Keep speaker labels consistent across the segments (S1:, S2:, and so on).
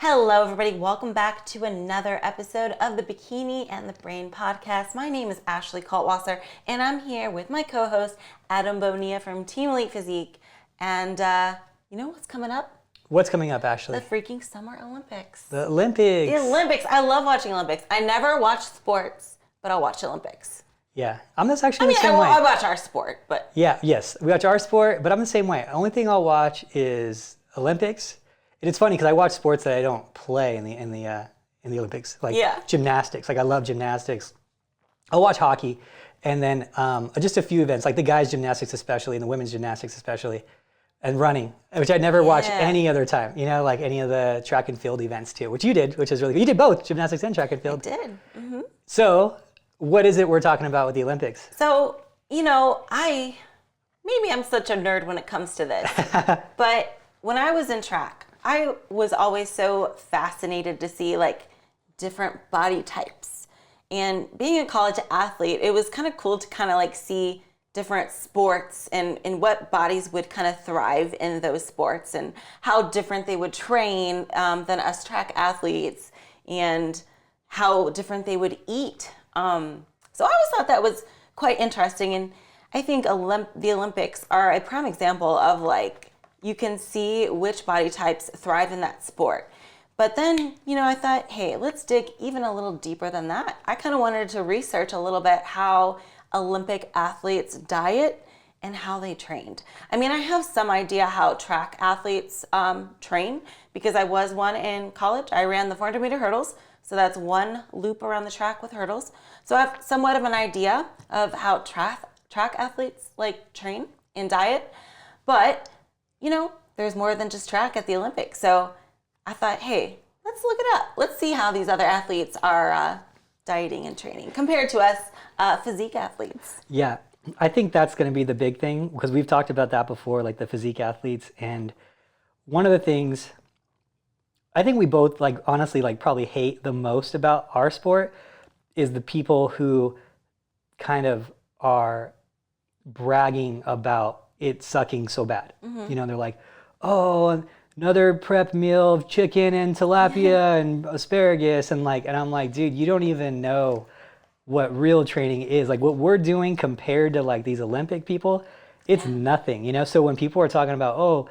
S1: Hello, everybody. Welcome back to another episode of the Bikini and the Brain podcast. My name is Ashley Kaltwasser, and I'm here with my co-host, Adam Bonilla from Team Elite Physique. And you know what's coming up?
S2: What's coming up, Ashley?
S1: The freaking Summer Olympics.
S2: The Olympics.
S1: The Olympics. I love watching Olympics. I never watch sports, but I'll watch Olympics.
S2: Yeah, I'm the same way.
S1: I watch our sport, but...
S2: Yes, we watch our sport, but I'm the same way. The only thing I'll watch is Olympics. And it's funny because I watch sports that I don't play in the Olympics, like gymnastics. Like I love gymnastics. I'll watch hockey, and then just a few events, like the guys' gymnastics especially, and the women's gymnastics especially, and running, which I never watch any other time. You know, like any of the track and field events too, which you did, which is really good. You did both gymnastics and track and field.
S1: I did. Mm-hmm.
S2: So, what is it we're talking about with the Olympics?
S1: So, you know, maybe I'm such a nerd when it comes to this, but when I was in track, I was always so fascinated to see like different body types. And being a college athlete, it was kind of cool to kind of like see different sports and what bodies would kind of thrive in those sports and how different they would train than us track athletes and how different they would eat. So I always thought that was quite interesting. And I think the Olympics are a prime example of like, you can see which body types thrive in that sport. But then, you know, I thought, hey, let's dig even a little deeper than that. I kind of wanted to research a little bit how Olympic athletes diet and how they trained. I mean, I have some idea how track athletes train because I was one in college. I ran the 400-meter hurdles. So that's one loop around the track with hurdles. So I have somewhat of an idea of how track athletes like train and diet. But you know, there's more than just track at the Olympics. So I thought, hey, let's look it up. Let's see how these other athletes are dieting and training compared to us physique athletes.
S2: Yeah, I think that's going to be the big thing because we've talked about that before, like the physique athletes. And one of the things I think we both like honestly like probably hate the most about our sport is the people who kind of are bragging about it sucking so bad. Mm-hmm. You know, they're like, oh, another prep meal of chicken and tilapia and asparagus. And I'm like, dude, you don't even know what real training is. Like what we're doing compared to like these Olympic people, it's nothing, you know? So when people are talking about, oh,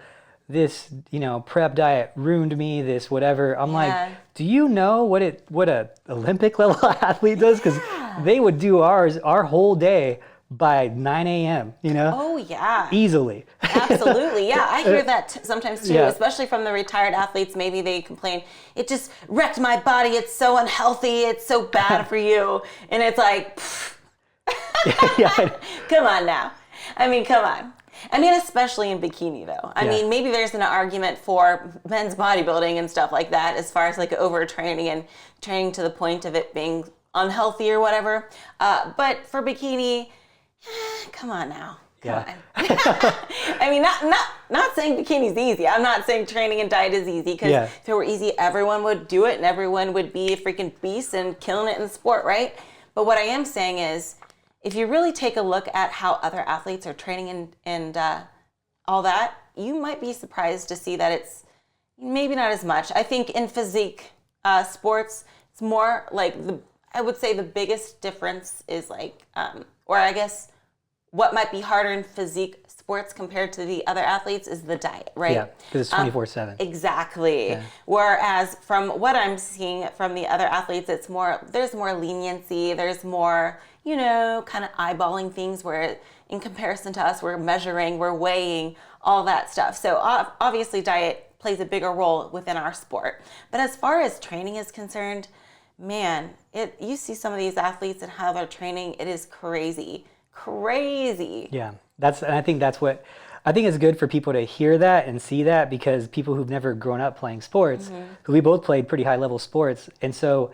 S2: this, you know, prep diet ruined me, this, whatever. I'm like, do you know what a Olympic level athlete does? Because they would do our whole day by 9 a.m., you know?
S1: Oh, yeah.
S2: Easily.
S1: Absolutely. Yeah, I hear that sometimes too, especially from the retired athletes. Maybe they complain, it just wrecked my body. It's so unhealthy. It's so bad for you. And it's like, come on now. I mean, come on. I mean, especially in bikini though. I mean, maybe there's an argument for men's bodybuilding and stuff like that as far as like overtraining and training to the point of it being unhealthy or whatever. But for bikini, come on now. Come on. I mean, not saying bikini's easy. I'm not saying training and diet is easy because if it were easy, everyone would do it and everyone would be a freaking beast and killing it in the sport, right? But what I am saying is, if you really take a look at how other athletes are training and all that, you might be surprised to see that it's maybe not as much. I think in physique sports, it's more like I would say the biggest difference is like, or I guess what might be harder in physique sports compared to the other athletes is the diet, right?
S2: Yeah, because it's 24/7.
S1: Exactly. Yeah. Whereas from what I'm seeing from the other athletes, there's more leniency, there's more, you know, kind of eyeballing things where in comparison to us, we're measuring, we're weighing, all that stuff. So obviously diet plays a bigger role within our sport. But as far as training is concerned, man, you see some of these athletes and how they're training, it is crazy. Yeah,
S2: I think it's good for people to hear that and see that because people who've never grown up playing sports, who we both played pretty high level sports, and so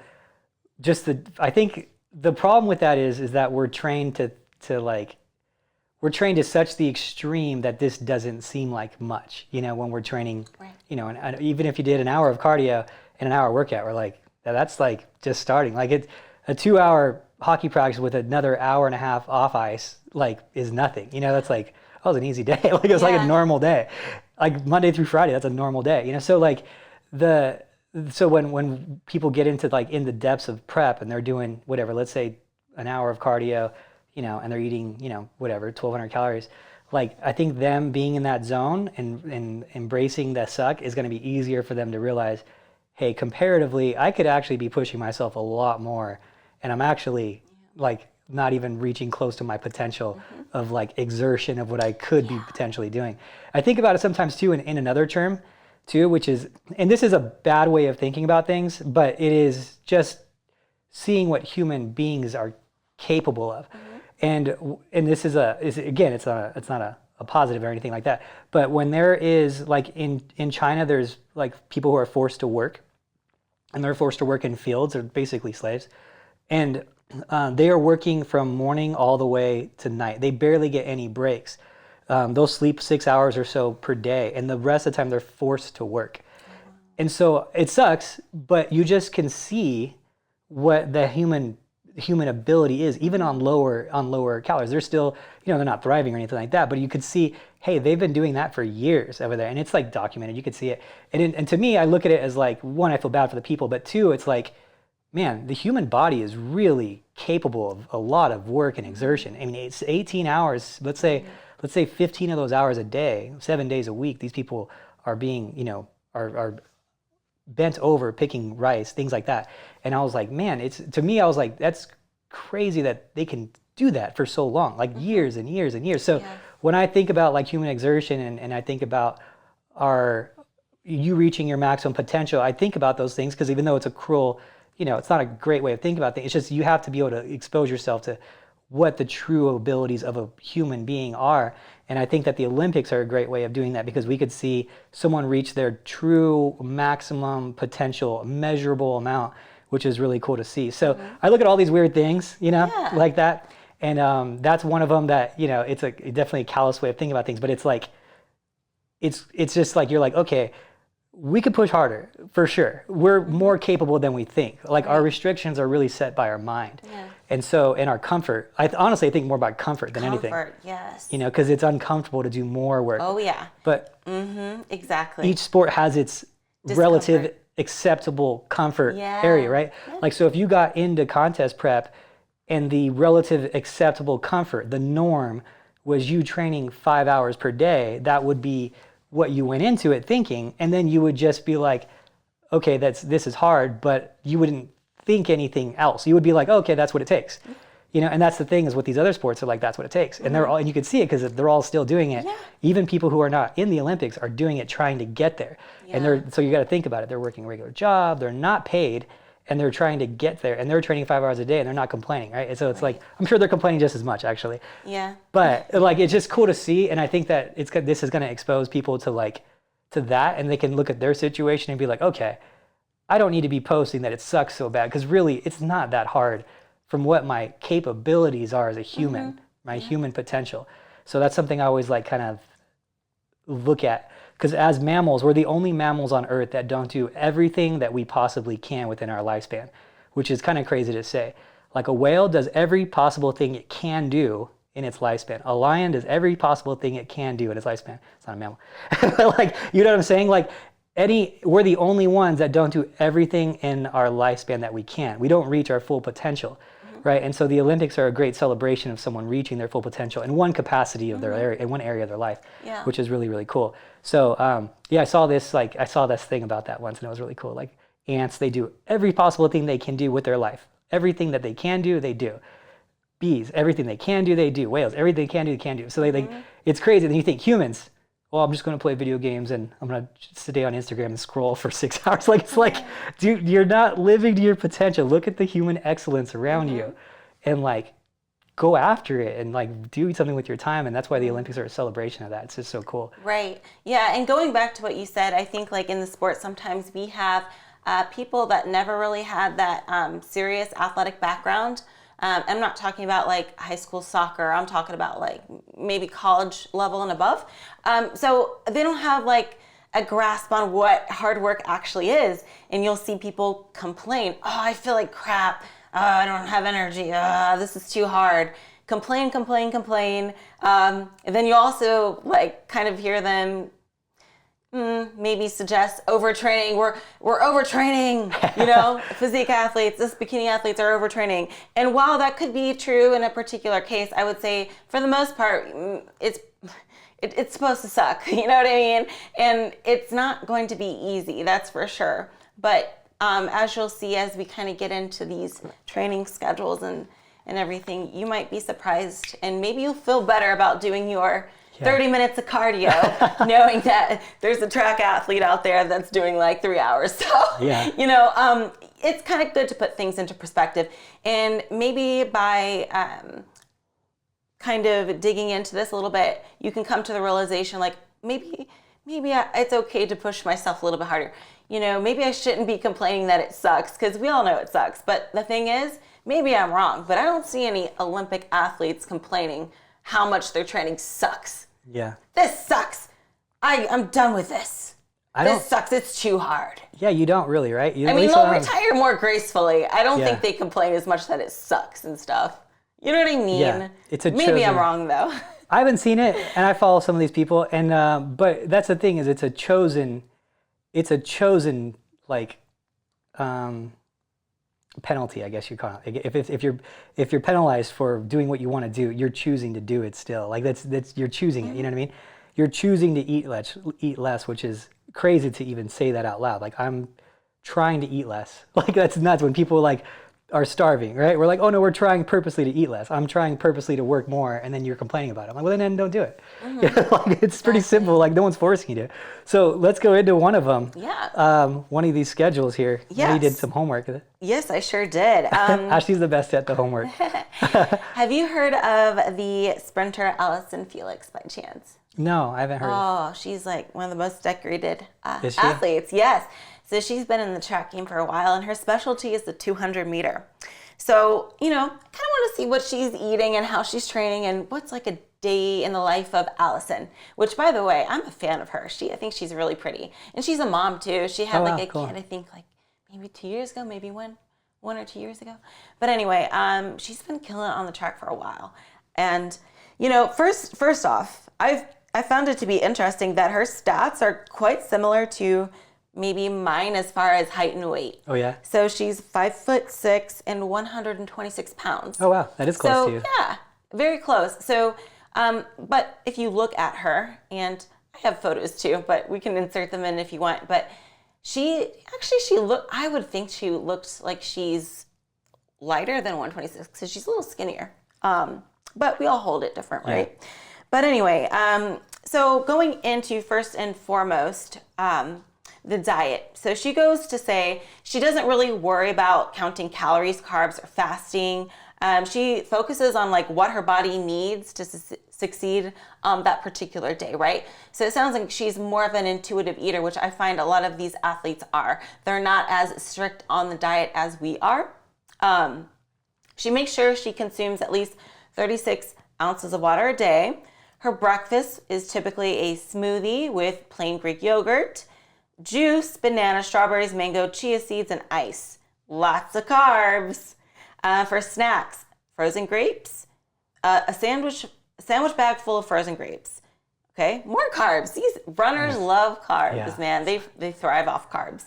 S2: I think the problem with that is that we're trained to such the extreme that this doesn't seem like much, you know, when we're training, you know, and even if you did an hour of cardio and an hour workout, we're like, that's like just starting. Like it's a 2-hour hockey practice with another hour and a half off ice, like is nothing, you know. That's like, oh, it's an easy day. Like it's like a normal day, like Monday through Friday, that's a normal day, you know. So like the so when people get into like in the depths of prep and they're doing whatever, let's say an hour of cardio, and they're eating, whatever, 1,200 calories. Like, I think them being in that zone and embracing the suck is going to be easier for them to realize, hey, comparatively, I could actually be pushing myself a lot more, and I'm actually like not even reaching close to my potential of like exertion of what I could be potentially doing. I think about it sometimes too in another term too, which is, and this is a bad way of thinking about things, but it is just seeing what human beings are capable of. And this again, it's not a positive or anything like that. But when there is like in China, there's like people who are forced to work, and they're forced to work in fields. They're basically slaves, and they are working from morning all the way to night. They barely get any breaks. They'll sleep 6 hours or so per day, and the rest of the time they're forced to work. And so it sucks, but you just can see what the human ability is, even on lower calories. They're still, they're not thriving or anything like that, but you could see, hey, they've been doing that for years over there, and it's like documented. You could see it. And to me, I look at it as like, one, I feel bad for the people, but two, it's like, man, the human body is really capable of a lot of work and exertion. I mean, it's 18 hours, let's say 15 of those hours a day, 7 days a week, these people are being, are bent over picking rice, things like that. And I was like, man, to me, I was like, that's crazy that they can do that for so long, like years and years and years. So when I think about like human exertion and I think about you reaching your maximum potential, I think about those things because even though it's a cruel, it's not a great way of thinking about things. It's just you have to be able to expose yourself to what the true abilities of a human being are. And I think that the Olympics are a great way of doing that because we could see someone reach their true maximum potential, measurable amount, which is really cool to see. So I look at all these weird things, like that. And that's one of them that, it's definitely a callous way of thinking about things, but it's like, it's just like, you're like, okay, we could push harder for sure. We're more capable than we think. Like our restrictions are really set by our mind. Yeah. And so in our comfort, honestly, I think more about comfort than anything.
S1: Comfort, yes.
S2: Because it's uncomfortable to do more work.
S1: Oh yeah.
S2: But
S1: exactly.
S2: each sport has its relative acceptable comfort area, right? Yeah. Like, so if you got into contest prep and the relative acceptable comfort, the norm was you training 5 hours per day, that would be what you went into it thinking, and then you would just be like, okay, this is hard, but you wouldn't think anything else. You would be like, okay, that's what it takes. And that's the thing is with these other sports are like, that's what it takes. And and you can see it because they're all still doing it. Yeah. Even people who are not in the Olympics are doing it, trying to get there. Yeah. And so you got to think about it. They're working a regular job, they're not paid, and they're trying to get there, and they're training 5 hours a day, and they're not complaining, right? And so it's like, I'm sure they're complaining just as much, actually.
S1: Yeah.
S2: But like, it's just cool to see, and I think that this is going to expose people to that, and they can look at their situation and be like, okay, I don't need to be posting that it sucks so bad, because really, it's not that hard from what my capabilities are as a human, my human potential. So that's something I always like kind of look at. Because as mammals, we're the only mammals on Earth that don't do everything that we possibly can within our lifespan, which is kind of crazy to say. Like a whale does every possible thing it can do in its lifespan. A lion does every possible thing it can do in its lifespan. It's not a mammal. Like, you know what I'm saying? Like, we're the only ones that don't do everything in our lifespan that we can. We don't reach our full potential. Right, and so the Olympics are a great celebration of someone reaching their full potential in one capacity of their area, in one area of their life, which is really, really cool. So I saw this thing about that once, and it was really cool. Like ants, they do every possible thing they can do with their life. Everything that they can do, they do. Bees, everything they can do, they do. Whales, everything they can do. So it's crazy. Then you think humans, well, I'm just going to play video games and I'm going to stay on Instagram and scroll for 6 hours. Like, it's like, dude, you're not living to your potential. Look at the human excellence around you and like go after it and like do something with your time. And that's why the Olympics are a celebration of that. It's just so cool.
S1: Right. Yeah. And going back to what you said, I think like in the sport, sometimes we have people that never really had that serious athletic background. I'm not talking about like high school soccer. I'm talking about like maybe college level and above. So they don't have like a grasp on what hard work actually is. And you'll see people complain, oh, I feel like crap. I don't have energy. This is too hard. Complain. And then you also like kind of hear them maybe suggest overtraining. We're overtraining, you know, physique athletes, this bikini athletes are overtraining. And while that could be true in a particular case, I would say for the most part, it's supposed to suck, you know what I mean? And it's not going to be easy, that's for sure. But as you'll see, as we kind of get into these training schedules and everything, you might be surprised, and maybe you'll feel better about doing your 30 minutes of cardio, knowing that there's a track athlete out there that's doing like 3 hours. So, you know, it's kind of good to put things into perspective. And maybe by kind of digging into this a little bit, you can come to the realization, like, maybe it's okay to push myself a little bit harder. You know, maybe I shouldn't be complaining that it sucks, because we all know it sucks. But the thing is, maybe I'm wrong, but I don't see any Olympic athletes complaining how much their training sucks.
S2: Yeah.
S1: This sucks. I'm done with this. This sucks. It's too hard.
S2: Yeah, you don't really, right?
S1: I mean, they'll retire more gracefully. I don't think they complain as much that it sucks and stuff. You know what I mean? Yeah. Maybe I'm wrong, though.
S2: I haven't seen it, and I follow some of these people, and but that's the thing, is it's a chosen like penalty, I guess you call it. If you're penalized for doing what you want to do, you're choosing to do it still. Like that's you're choosing it. You know what I mean? You're choosing to eat less, which is crazy to even say that out loud. Like, I'm trying to eat less. Like, that's nuts when people like are starving, right? We're like, oh no, we're trying purposely to eat less. I'm trying purposely to work more, and then you're complaining about it. I'm like, well, then don't do it. Like, it's pretty simple. Like, no one's forcing you to. So let's go into one of them.
S1: Yeah.
S2: One of these schedules here.
S1: Yes.
S2: You did some homework.
S1: Yes, I sure did.
S2: Ashley's the best at the homework.
S1: Have you heard of the sprinter Allison Felix by chance?
S2: No, I haven't heard.
S1: Oh, she's like one of the most decorated athletes. Yes. So she's been in the track game for a while, and her specialty is the 200 meter. So, you know, kind of want to see what she's eating and how she's training and what's like a day in the life of Allison, which, by the way, I'm a fan of her. I think she's really pretty. And she's a mom too. She had a kid, I think like maybe 2 years ago, maybe one or 2 years ago. But anyway, she's been killing it on the track for a while. And, you know, first off, I found it to be interesting that her stats are quite similar to maybe mine as far as height and weight.
S2: Oh yeah.
S1: So she's 5'6" and 126 pounds.
S2: Oh wow, that is close to you.
S1: Yeah, very close. So, but if you look at her, and I have photos too, but we can insert them in if you want. But I would think she looked like she's lighter than 126, because she's a little skinnier. But we all hold it different, right? Yeah. But anyway, so going into first and foremost, the diet. So she goes to say she doesn't really worry about counting calories, carbs, or fasting. She focuses on like what her body needs to succeed that particular day, right? So it sounds like she's more of an intuitive eater, which I find a lot of these athletes are. They're not as strict on the diet as we are. She makes sure she consumes at least 36 ounces of water a day. Her breakfast is typically a smoothie with plain Greek yogurt, juice, banana, strawberries, mango, chia seeds, and ice. Lots of carbs. For snacks, frozen grapes, a sandwich bag full of frozen grapes. Okay, more carbs. These runners love carbs, man. They thrive off carbs.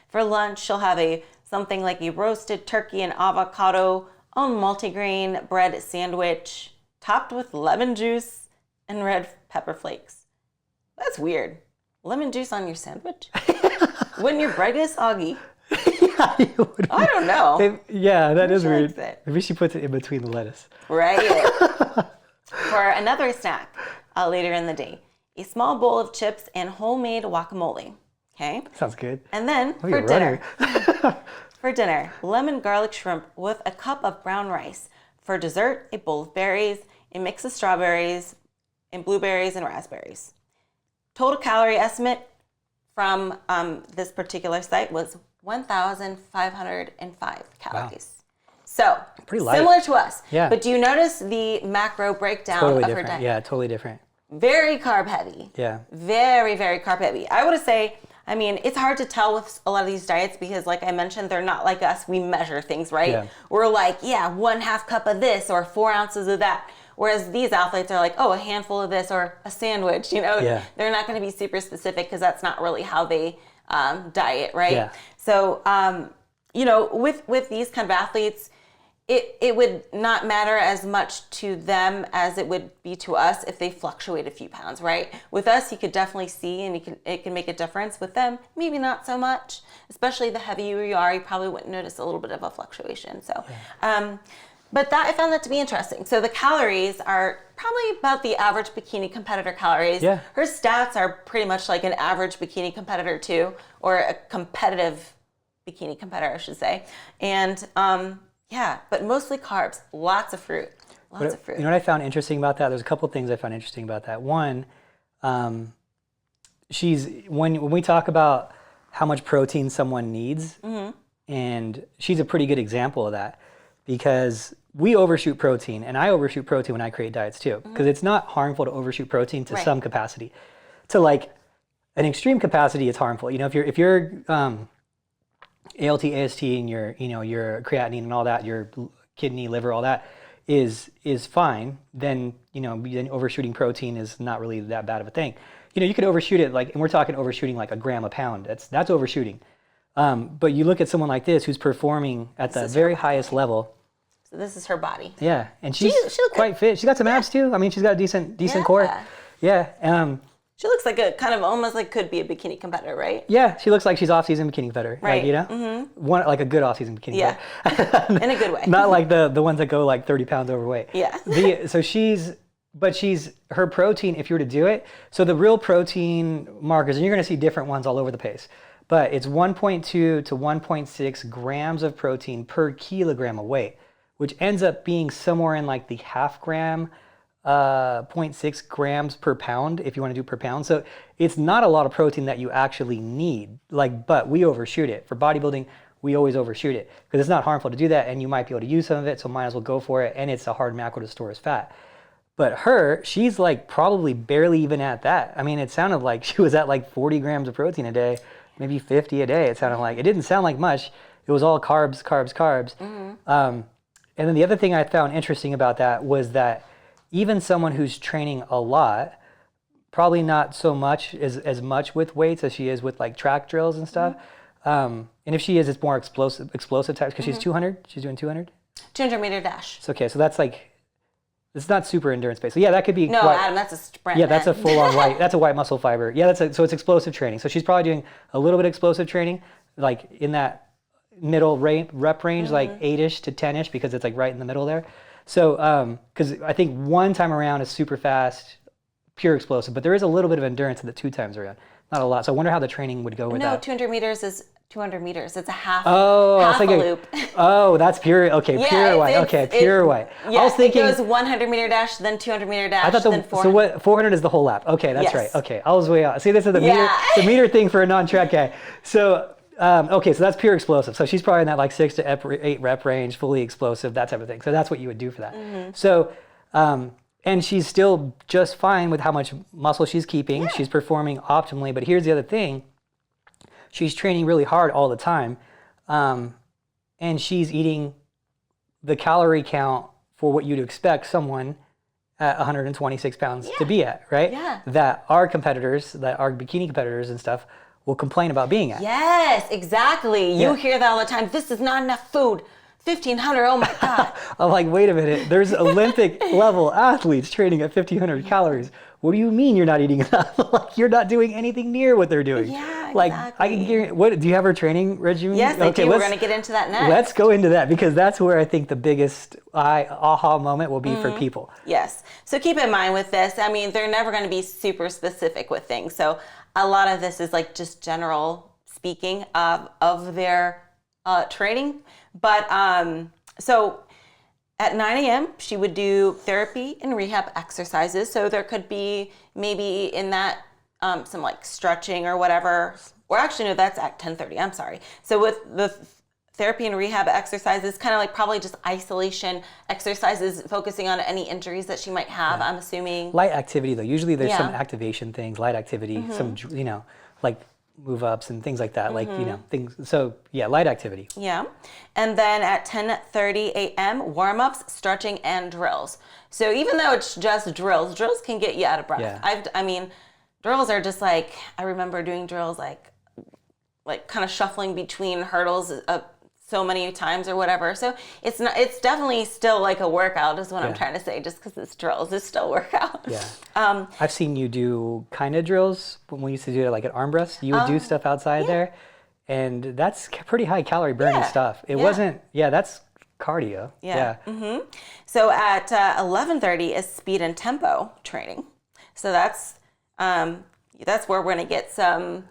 S1: For lunch, she'll have something like a roasted turkey and avocado on multigrain bread sandwich, topped with lemon juice and red pepper flakes. That's weird. Lemon juice on your sandwich? Wouldn't your bread get soggy?
S2: Yeah,
S1: I don't know.
S2: That is weird. Maybe she puts it in between the lettuce.
S1: Right. For another snack later in the day, a small bowl of chips and homemade guacamole. Okay.
S2: Sounds good.
S1: And then for dinner, lemon garlic shrimp with a cup of brown rice. For dessert, a bowl of berries, a mix of strawberries and blueberries and raspberries. Total calorie estimate from this particular site was 1,505 calories. Wow. So, pretty light. Similar to us.
S2: Yeah.
S1: But do you notice the macro breakdown of her diet?
S2: Yeah, totally different.
S1: Very carb heavy.
S2: Yeah.
S1: Very, very carb heavy. I would say, I mean, it's hard to tell with a lot of these diets because, like I mentioned, they're not like us. We measure things, right? Yeah. We're like, 1/2 cup of this or 4 ounces of that. Whereas these athletes are like, oh, a handful of this or a sandwich, you know,
S2: Yeah.
S1: they're not going to be super specific because that's not really how they diet, right?
S2: Yeah.
S1: So, you know, with these kind of athletes, it would not matter as much to them as it would be to us if they fluctuate a few pounds, right? With us, you could definitely see, and it can make a difference. With them, maybe not so much. Especially the heavier you are, you probably wouldn't notice a little bit of a fluctuation. So, but I found that to be interesting. So the calories are probably about the average bikini competitor calories.
S2: Yeah.
S1: Her stats are pretty much like an average bikini competitor too, or a competitive bikini competitor, I should say. And yeah, but mostly carbs, lots of fruit, lots of fruit.
S2: You know what I found interesting about that? There's a couple things I found interesting about that. One, when we talk about how much protein someone needs, and she's a pretty good example of that, because we overshoot protein, and I overshoot protein when I create diets too, because it's not harmful to overshoot protein to some capacity. To like an extreme capacity, it's harmful. You know, if you're ALT, AST, and your creatinine and all that, your kidney, liver, all that is fine, then then overshooting protein is not really that bad of a thing. You know, you could overshoot it and we're talking overshooting like a gram a pound. That's overshooting. But you look at someone like this who's performing at the very highest level.
S1: So this is her body.
S2: Yeah, and she's quite fit. She's got some abs too. I mean, she's got a decent core. Yeah.
S1: She looks like a kind of almost like could be a bikini competitor, right?
S2: Yeah, she looks like she's off-season bikini competitor,
S1: right?
S2: One like a good off-season bikini
S1: competitor. In a good way.
S2: Not like the ones that go like 30 pounds overweight.
S1: Yeah.
S2: So her protein, if you were to do it, so the real protein markers, and you're going to see different ones all over the place, but it's 1.2 to 1.6 grams of protein per kilogram of weight, which ends up being somewhere in like the half gram. 0.6 grams per pound if you want to do per pound. So it's not a lot of protein that you actually need, but we overshoot it. For bodybuilding, we always overshoot it because it's not harmful to do that, and you might be able to use some of it, so might as well go for it, and it's a hard macro to store as fat. But she's like probably barely even at that. I mean, it sounded like she was at like 40 grams of protein a day, maybe 50 a day. It sounded like, it didn't sound like much. It was all carbs. And then the other thing I found interesting about that was that even someone who's training a lot, probably not so much as much with weights as she is with like track drills and stuff. And if she is, it's more explosive types because she's 200. She's doing 200.
S1: 200 meter dash.
S2: So, okay, so that's like, it's not super endurance based. So yeah, that could be.
S1: No, Adam, that's a sprint.
S2: Yeah, that's a full on white. That's a white muscle fiber. Yeah, so it's explosive training. So she's probably doing a little bit of explosive training, like in that middle rep range, like 8-ish to 10-ish, because it's like right in the middle there. So, because I think one time around is super fast, pure explosive, but there is a little bit of endurance in the 2 times around. Not a lot. So I wonder how the training would go with that.
S1: No, 200 meters is 200 meters. It's a half,
S2: half
S1: a loop.
S2: Oh, that's pure. Okay, yeah, pure white. Okay, pure white.
S1: Yeah,
S2: I was thinking
S1: it goes 100 meter dash, then 200 meter dash, then 400.
S2: So what? 400 is the whole lap. Okay, that's right. Okay, I was way out. See, this is the meter thing for a non-track guy. So. Okay, so that's pure explosive. So she's probably in that like 6 to 8 rep range, fully explosive, that type of thing. So that's what you would do for that. So, and she's still just fine with how much muscle she's keeping. Yeah. She's performing optimally. But here's the other thing. She's training really hard all the time. And she's eating the calorie count for what you'd expect someone at 126 pounds to be at, right?
S1: Yeah.
S2: That our competitors, that our bikini competitors and stuff, will complain about being at.
S1: Yes, exactly. You hear that all the time. This is not enough food. 1,500, oh my God.
S2: I'm like, wait a minute. There's Olympic level athletes training at 1,500 calories. What do you mean you're not eating enough? Like, you're not doing anything near what they're doing.
S1: Yeah,
S2: like,
S1: exactly.
S2: I can guarantee, do you have her training regimen?
S1: Yes, I do. We're going to get into that next.
S2: Let's go into that, because that's where I think the biggest aha moment will be for people.
S1: Yes. So keep in mind with this, I mean, they're never going to be super specific with things. So a lot of this is like just general speaking of their training. But so at 9 a.m., she would do therapy and rehab exercises. So there could be maybe in that some like stretching or whatever. Or actually, no, that's at 10:30. I'm sorry. So with the therapy and rehab exercises, kind of like probably just isolation exercises, focusing on any injuries that she might have, I'm assuming.
S2: Light activity, though. Usually there's some activation things, light activity, some, like move ups and things like that. Like, things. So yeah, light activity.
S1: Yeah. And then at 10:30 a.m., warm-ups, stretching, and drills. So even though it's just drills can get you out of breath.
S2: Yeah.
S1: Drills are just like, I remember doing drills like kind of shuffling between hurdles so many times or whatever. So it's definitely still like a workout is what I'm trying to say. Just because it's drills, it's still a workout.
S2: Yeah. I've seen you do kind of drills when we used to do it like at arm breaths. You would do stuff outside there, and that's pretty high calorie burning stuff. It wasn't, that's cardio. Yeah.
S1: So at 11:30 is speed and tempo training. So that's where we're gonna get some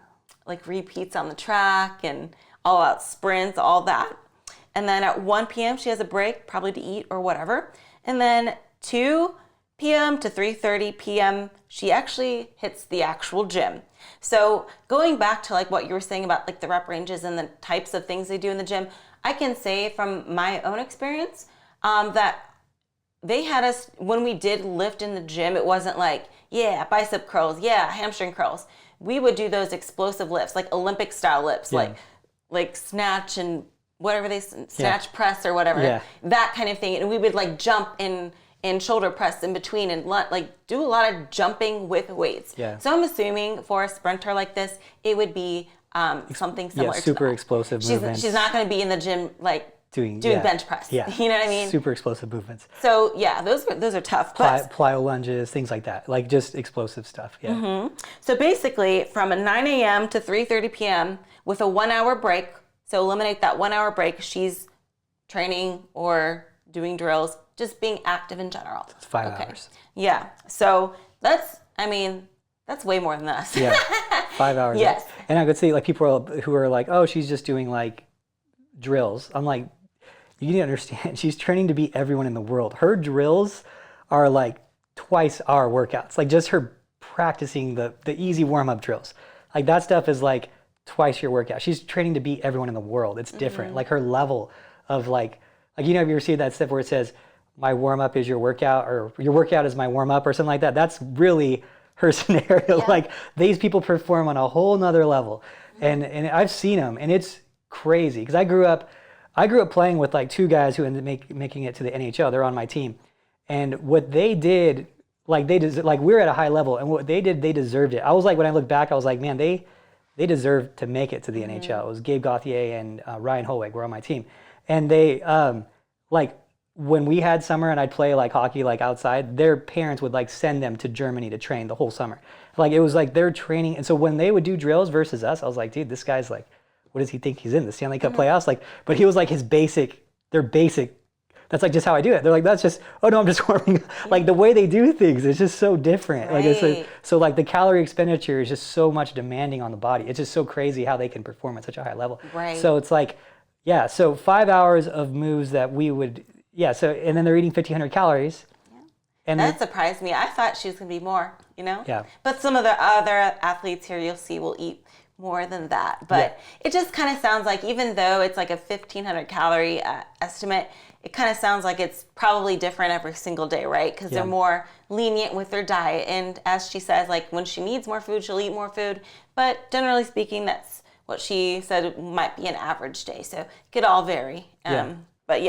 S1: like repeats on the track and all out sprints, all that. And then at 1 p.m. she has a break, probably to eat or whatever. And then 2 p.m. to 3:30 p.m. she actually hits the actual gym. So going back to like what you were saying about like the rep ranges and the types of things they do in the gym, I can say from my own experience that they had us, when we did lift in the gym, it wasn't like, bicep curls, hamstring curls. We would do those explosive lifts, like Olympic style lifts, like snatch and whatever snatch press or whatever, that kind of thing. And we would like jump in shoulder press in between and like do a lot of jumping with weights. Yeah. So I'm assuming for a sprinter like this, it would be something similar to that.
S2: Super explosive movements.
S1: She's not going to be in the gym like doing bench press. Yeah. You know what I mean?
S2: Super explosive movements.
S1: So those are tough.
S2: Plyo lunges, things like that. Like just explosive stuff. Yeah.
S1: So basically from 9 a.m. to 3:30 p.m. with a 1 hour break. So eliminate that 1 hour break. She's training or doing drills, just being active in general.
S2: It's 5 hours.
S1: Yeah. So that's way more than us.
S2: Yeah. 5 hours.
S1: Yes.
S2: And I could see like people who are like, oh, she's just doing like drills. I'm like, you need to understand, she's training to beat everyone in the world. Her drills are like twice our workouts. Like just her practicing the easy warm-up drills. Like that stuff is like twice your workout. She's training to beat everyone in the world. It's different. Like her level of like have you ever seen that stuff where it says, my warm-up is your workout, or your workout is my warm-up, or something like that? That's really her scenario. Yeah. Like these people perform on a whole nother level. And I've seen them, and it's crazy. Because I grew up playing with like two guys who ended up making it to the NHL. They're on my team. And what they did, like we're at a high level, and what they did, they deserved it. I was like, when I look back, I was like, man, they deserved to make it to the NHL. It was Gabe Gauthier and Ryan Holweg were on my team. And they, like when we had summer and I'd play like hockey, like outside, their parents would like send them to Germany to train the whole summer. Like it was like their training. And so when they would do drills versus us, I was like, dude, this guy's like, what does he think he's in, the Stanley Cup playoffs? Like, but he was like their basic, that's like just how I do it. They're like, that's just, oh no, I'm just warming up. Like the way they do things is just so different. Right. Like it's so like the calorie expenditure is just so much demanding on the body. It's just so crazy how they can perform at such a high level.
S1: Right.
S2: So it's like, yeah, so 5 hours of moves that we would, so, and then they're eating 1,500 calories. Yeah.
S1: And that surprised me. I thought she was going to be more,
S2: Yeah.
S1: But some of the other athletes here you'll see will eat more than that. But it just kind of sounds like, even though it's like a 1,500 calorie estimate, it kind of sounds like it's probably different every single day, right? Because they're more lenient with their diet. And as she says, like when she needs more food, she'll eat more food. But generally speaking, that's what she said might be an average day. So it could all vary. But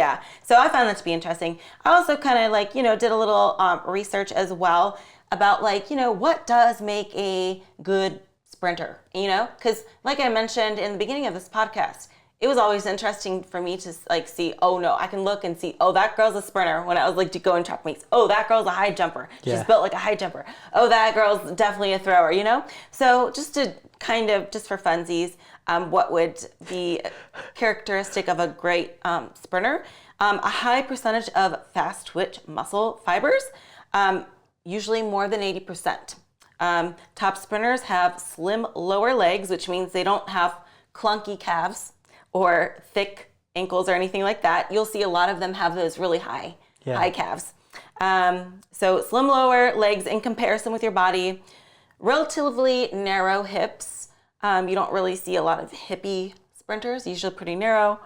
S1: so I found that to be interesting. I also kind of like, did a little research as well about like, what does make a good sprinter, because like I mentioned in the beginning of this podcast, it was always interesting for me to like see, oh no, I can look and see, oh, that girl's a sprinter when I was like going track meets. Oh, that girl's a high jumper. She's built like a high jumper. Oh, that girl's definitely a thrower, So just to kind of, just for funsies, what would be characteristic of a great sprinter? A high percentage of fast twitch muscle fibers, usually more than 80%. Top sprinters have slim lower legs, which means they don't have clunky calves or thick ankles or anything like that. You'll see a lot of them have those really high calves. So slim lower legs in comparison with your body, relatively narrow hips. You don't really see a lot of hippie sprinters, usually pretty narrow,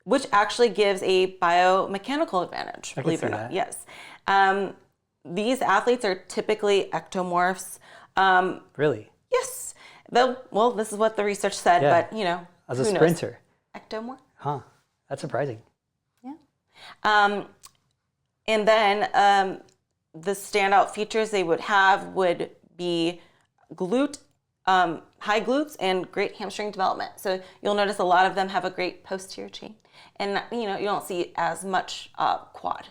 S1: which actually gives a biomechanical advantage, believe it or not. Yes. These athletes are typically ectomorphs.
S2: Really?
S1: Yes. Well, this is what the research said,
S2: Yeah.
S1: but, you know,
S2: As a
S1: who knows?
S2: sprinter.
S1: Ectomorph?
S2: Huh. That's surprising.
S1: Yeah. And then the standout features they would have would be high glutes and great hamstring development. So you'll notice a lot of them have a great posterior chain. And, you know, you don't see as much quad.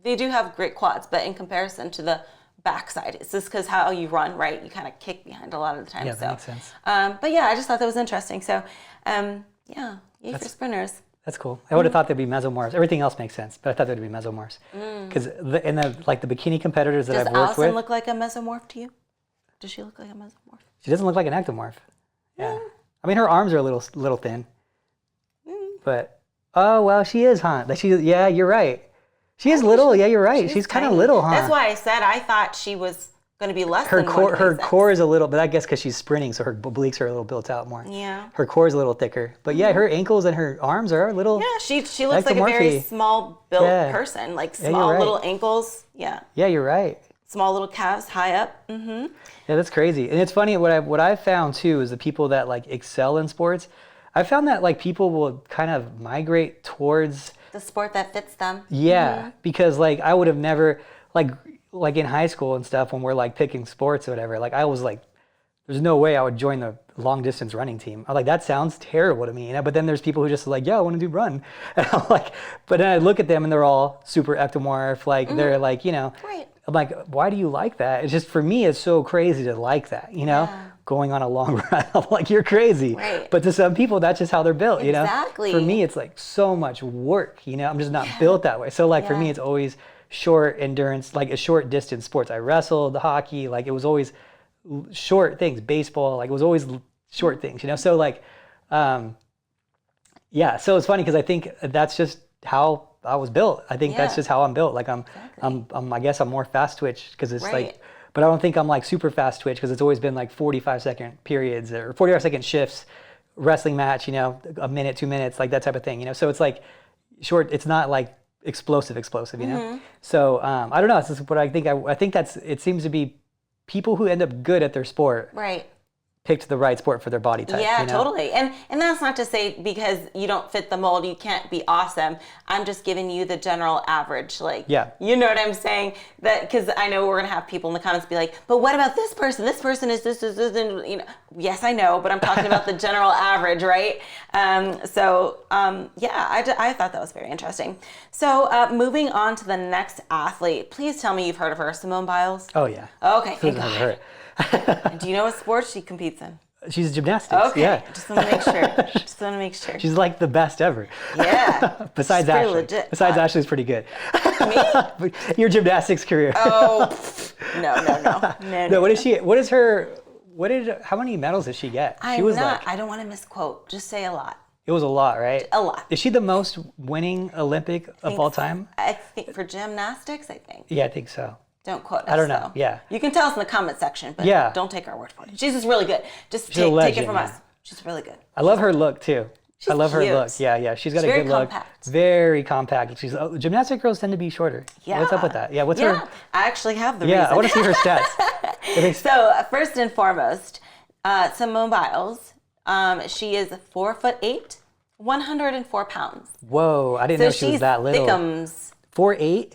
S1: They do have great quads, but in comparison to the backside, it's just because how you run, right? You kind of kick behind a lot of the time.
S2: Yeah, that makes sense.
S1: But yeah, I just thought that was interesting. So yeah, yay for sprinters.
S2: That's cool. I would have thought they'd be mesomorphs. Everything else makes sense, but I thought they'd be mesomorphs. Because in the bikini competitors that I've worked
S1: Allison
S2: with,
S1: look like a mesomorph to you? Does she look like a mesomorph?
S2: she doesn't look like an ectomorph. Yeah. I mean, her arms are a little thin. But oh well, she is, huh? Yeah, you're right. She is little. Yeah, you're right. She's kind of little, huh?
S1: That's why I said I thought she was going to be less
S2: her
S1: than
S2: core. Her
S1: 126.
S2: core is a little, but I guess because she's sprinting, so her obliques are a little built out more.
S1: Yeah.
S2: Her core is a little thicker, but yeah, her ankles and her arms are a little.
S1: Yeah, she looks like a very
S2: ectomorphy.
S1: small built
S2: Yeah.
S1: person, like
S2: Yeah,
S1: small
S2: you're right.
S1: little ankles. Yeah.
S2: Yeah, you're right.
S1: Small little calves high up. Mm-hmm.
S2: Yeah, that's crazy. And it's funny, what I've found too is the people that like excel in sports, I found that like people will kind of migrate towards
S1: The sport that fits them.
S2: because like I would have never like in high school and stuff when we're like picking sports or whatever, like I was like, there's no way I would join the long distance running team. I'm like, that sounds terrible to me, you know? But then there's people who just like, yeah, I want to do run. And I'm like, but then I look at them and they're all super ectomorph, like they're like, you know,
S1: Right.
S2: I'm like, why do you like that? It's just, for me, it's so crazy to like that, you know?
S1: Yeah.
S2: Going on a long run, I'm like, you're crazy.
S1: Right.
S2: But to some people, that's just how they're built, you know?
S1: Exactly.
S2: For me, it's like so much work, you know? I'm just not built that way. So like for me, it's always short endurance, like a short distance sports. I wrestled, hockey, like it was always short things, baseball, like it was always short things, you know? So like, yeah, so it's funny because I think that's just how I was built. I think that's just how I'm built. Like I guess I'm more fast twitch because it's like, but I don't think I'm like super fast twitch because it's always been like 45-second periods or 45-second shifts, wrestling match, you know, a minute, 2 minutes, like that type of thing, you know? So it's like short, it's not like explosive, you know? So I don't know. It's just what I think. I think it seems to be people who end up good at their sport.
S1: Right.
S2: Picked the right sport for their body type.
S1: Yeah,
S2: you know?
S1: totally. And that's not to say because you don't fit the mold, you can't be awesome. I'm just giving you the general average. Like, you know what I'm saying? That because I know we're gonna have people in the comments be like, but what about this person? This person is this, and you know. Yes, I know, but I'm talking about the general average, right? I thought that was very interesting. So moving on to the next athlete, please tell me you've heard of her, Simone Biles.
S2: Oh yeah.
S1: Okay, thank
S2: Who's
S1: God.
S2: heard her?
S1: Do you know what sport she competes in?
S2: She's gymnastics.
S1: Okay,
S2: Yeah.
S1: just want to make sure.
S2: She's like the best ever.
S1: Yeah.
S2: Besides
S1: She's pretty
S2: Ashley.
S1: legit.
S2: Besides Ashley's pretty good.
S1: Me?
S2: Your gymnastics career.
S1: Oh, no.
S2: No, how many medals did she get?
S1: I don't want to misquote. Just say a lot.
S2: It was a lot, right?
S1: A lot.
S2: Is she the most winning Olympic of all time?
S1: I think for gymnastics, I think.
S2: Yeah, I think so.
S1: Don't quote us.
S2: I don't know.
S1: Though.
S2: Yeah.
S1: You can tell us in the comment section, but don't take our word for it. She's just really good. Just take it from us. She's really good.
S2: I love her look too. I love her
S1: cute.
S2: look. Yeah. She's got a good look.
S1: Compact.
S2: Very compact. Gymnastic girls tend to be shorter.
S1: Yeah.
S2: What's up with that? Yeah. What's her?
S1: I actually have the
S2: Yeah,
S1: reason.
S2: I want to see her stats.
S1: So first and foremost, Simone Biles. She is 4'8", 104 pounds.
S2: Whoa, I didn't know she was that little.
S1: Thickums.
S2: 4'8"?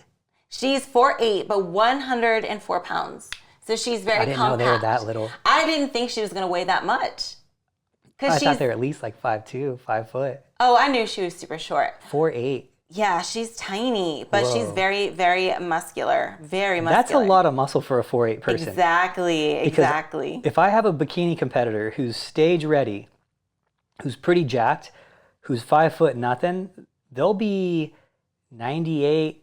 S1: She's 4'8", but 104 pounds. So she's very compact.
S2: I didn't know they were that little.
S1: I didn't think she was going to weigh that much.
S2: I thought they were at least like 5'2", 5 foot.
S1: Oh, I knew she was super short.
S2: 4'8".
S1: Yeah, she's tiny, but she's very, very muscular. Very muscular.
S2: That's a lot of muscle for a 4'8" person.
S1: Exactly.
S2: If I have a bikini competitor who's stage ready, who's pretty jacked, who's 5 foot nothing, they'll be 98,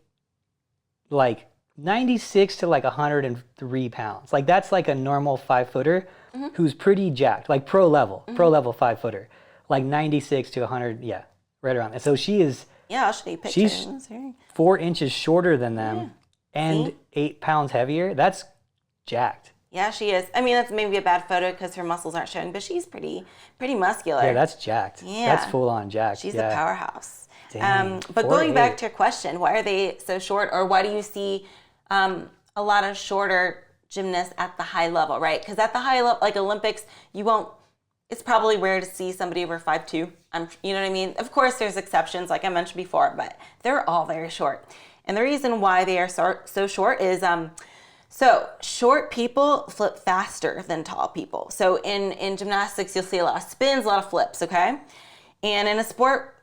S2: like 96 to like 103 pounds. Like that's like a normal 5 footer who's pretty jacked, like pro level 5 footer, like 96 to 100. Yeah, right around there. So she is.
S1: Yeah, I'll show you pictures.
S2: She's 4 inches shorter than them and 8 pounds heavier. That's jacked.
S1: Yeah, she is. I mean, that's maybe a bad photo because her muscles aren't showing, but she's pretty muscular.
S2: Yeah, that's jacked.
S1: Yeah.
S2: That's full on jacked.
S1: She's a powerhouse.
S2: Dang,
S1: but going back to your question, why are they so short, or why do you see a lot of shorter gymnasts at the high level, right? Because at the high level, like Olympics, it's probably rare to see somebody over 5'2". You know what I mean? Of course, there's exceptions, like I mentioned before, but they're all very short. And the reason why they are so short is, so short people flip faster than tall people. So in gymnastics, you'll see a lot of spins, a lot of flips, okay? And in a sport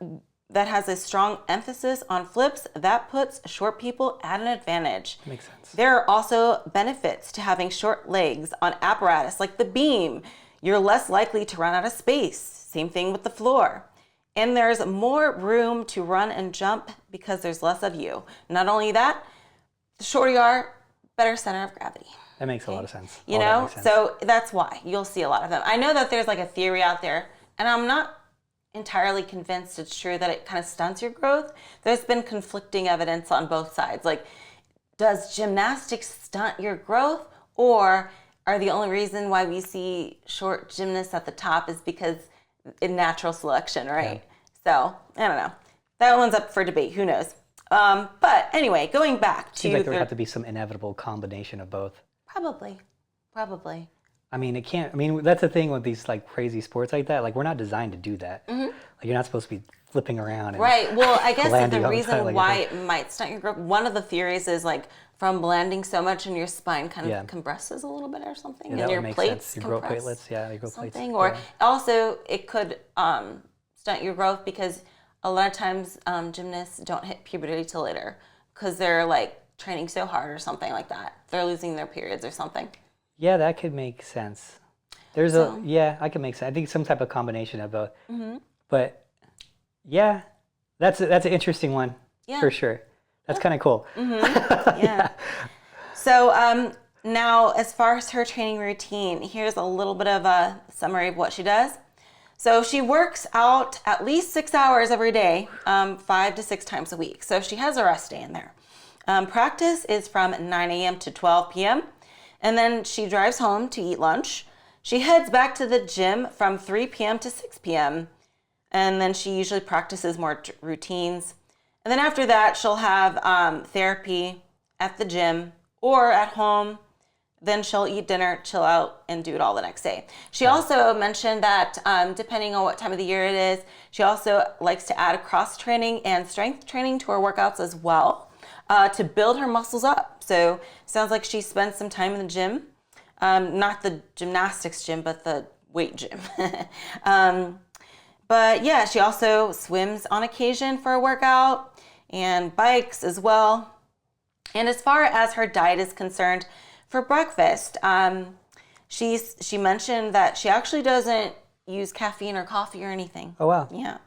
S1: that has a strong emphasis on flips, that puts short people at an advantage.
S2: Makes sense.
S1: There are also benefits to having short legs on apparatus like the beam. You're less likely to run out of space. Same thing with the floor. And there's more room to run and jump because there's less of you. Not only that, the shorter you are, better center of gravity.
S2: That makes a lot of sense.
S1: You know, so that's why you'll see a lot of them. I know that there's like a theory out there, and I'm not entirely convinced it's true, that it kind of stunts your growth. There's been conflicting evidence on both sides. Like, does gymnastics stunt your growth, or are the only reason why we see short gymnasts at the top is because in natural selection, right? So I don't know. That one's up for debate. Who knows? But anyway, going back to
S2: seems like there would have to be some inevitable combination of both.
S1: Probably.
S2: I mean, it can't. I mean, that's the thing with these like crazy sports like that. Like, we're not designed to do that.
S1: Mm-hmm.
S2: Like, you're not supposed to be flipping around. And
S1: right. Well, I guess
S2: landing
S1: the
S2: all the
S1: reason
S2: time, like
S1: why it might stunt your growth, one of the theories is like from landing so much and your spine kind of compresses a little bit or something,
S2: Yeah,
S1: and
S2: that
S1: your
S2: would make
S1: plates
S2: sense. Your growth
S1: compress
S2: platelets, your growth plates.
S1: something. Or also it could stunt your growth because a lot of times gymnasts don't hit puberty till later because they're like training so hard or something like that. They're losing their periods or something.
S2: Yeah, that could make sense. There's I can make sense. I think some type of combination of both. Mm-hmm. But yeah, that's an interesting one for sure. That's kind of cool.
S1: Mm-hmm. Yeah. So now, as far as her training routine, here's a little bit of a summary of what she does. So she works out at least 6 hours every day, 5 to 6 times a week. So she has a rest day in there. Practice is from 9 a.m. to 12 p.m. And then she drives home to eat lunch. She heads back to the gym from 3 p.m. to 6 p.m. And then she usually practices more routines. And then after that, she'll have therapy at the gym or at home. Then she'll eat dinner, chill out, and do it all the next day. She also mentioned that depending on what time of the year it is, she also likes to add cross training and strength training to her workouts as well to build her muscles up. So sounds like she spends some time in the gym. Not the gymnastics gym, but the weight gym. But yeah, she also swims on occasion for a workout and bikes as well. And as far as her diet is concerned, for breakfast, she mentioned that she actually doesn't use caffeine or coffee or anything.
S2: Oh, wow.
S1: Yeah.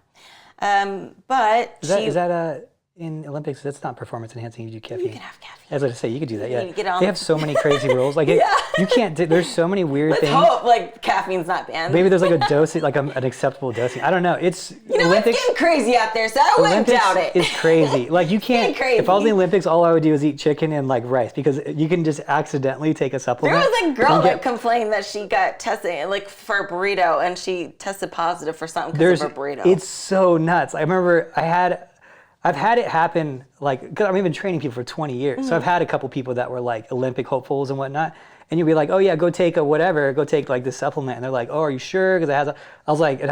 S1: But
S2: is that in Olympics, that's not performance enhancing. You do caffeine.
S1: You can have caffeine.
S2: As I was going to say, you could do that. Yeah.
S1: Get on
S2: They have so many crazy rules. Like you can't. There's so many weird things.
S1: Let's hope like caffeine's not banned.
S2: Maybe there's like a dosing, like an acceptable dosing. I don't know. It's
S1: Olympics. It's getting crazy out there, so I wouldn't doubt it.
S2: It's crazy. Like you can't. If I was in the Olympics, all I would do is eat chicken and like rice because you can just accidentally take a supplement.
S1: There was a girl that complained that she got tested like for a burrito and she tested positive for something because of her burrito.
S2: It's so nuts. I remember I've had it happen, like, because I've been training people for 20 years. Mm-hmm. So I've had a couple people that were like Olympic hopefuls and whatnot. And you'll be like, oh yeah, go take like this supplement. And they're like, oh, are you sure? Because I was like,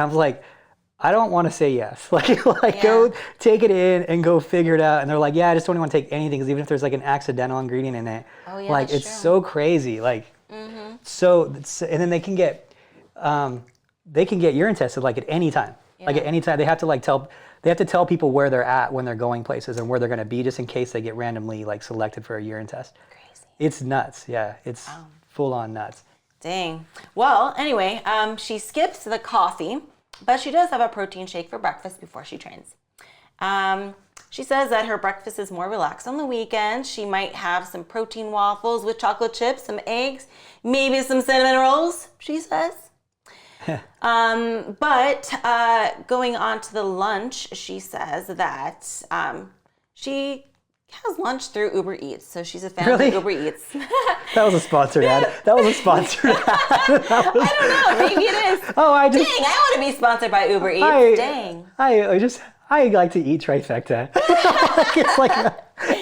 S2: I don't want to say yes. Go take it in and go figure it out. And they're like, yeah, I just don't want to take anything because even if there's like an accidental ingredient in it, like it's so crazy. Like, so, and then they can get urine tested like at any time. Yeah. Like at any time, they have to tell people where they're at when they're going places and where they're going to be just in case they get randomly like selected for a urine test. Crazy. It's nuts. Yeah, it's full on nuts.
S1: Dang. Well, anyway, she skips the coffee, but she does have a protein shake for breakfast before she trains. She says that her breakfast is more relaxed on the weekend. She might have some protein waffles with chocolate chips, some eggs, maybe some cinnamon rolls, she says. But going on to the lunch, she says that she has lunch through Uber Eats. So she's a fan of Uber Eats.
S2: That was a sponsored ad. That was a sponsored ad.
S1: I don't know. Maybe it is.
S2: Oh,
S1: Dang, I want to be sponsored by Uber Eats. Dang.
S2: I like to eat trifecta. It's like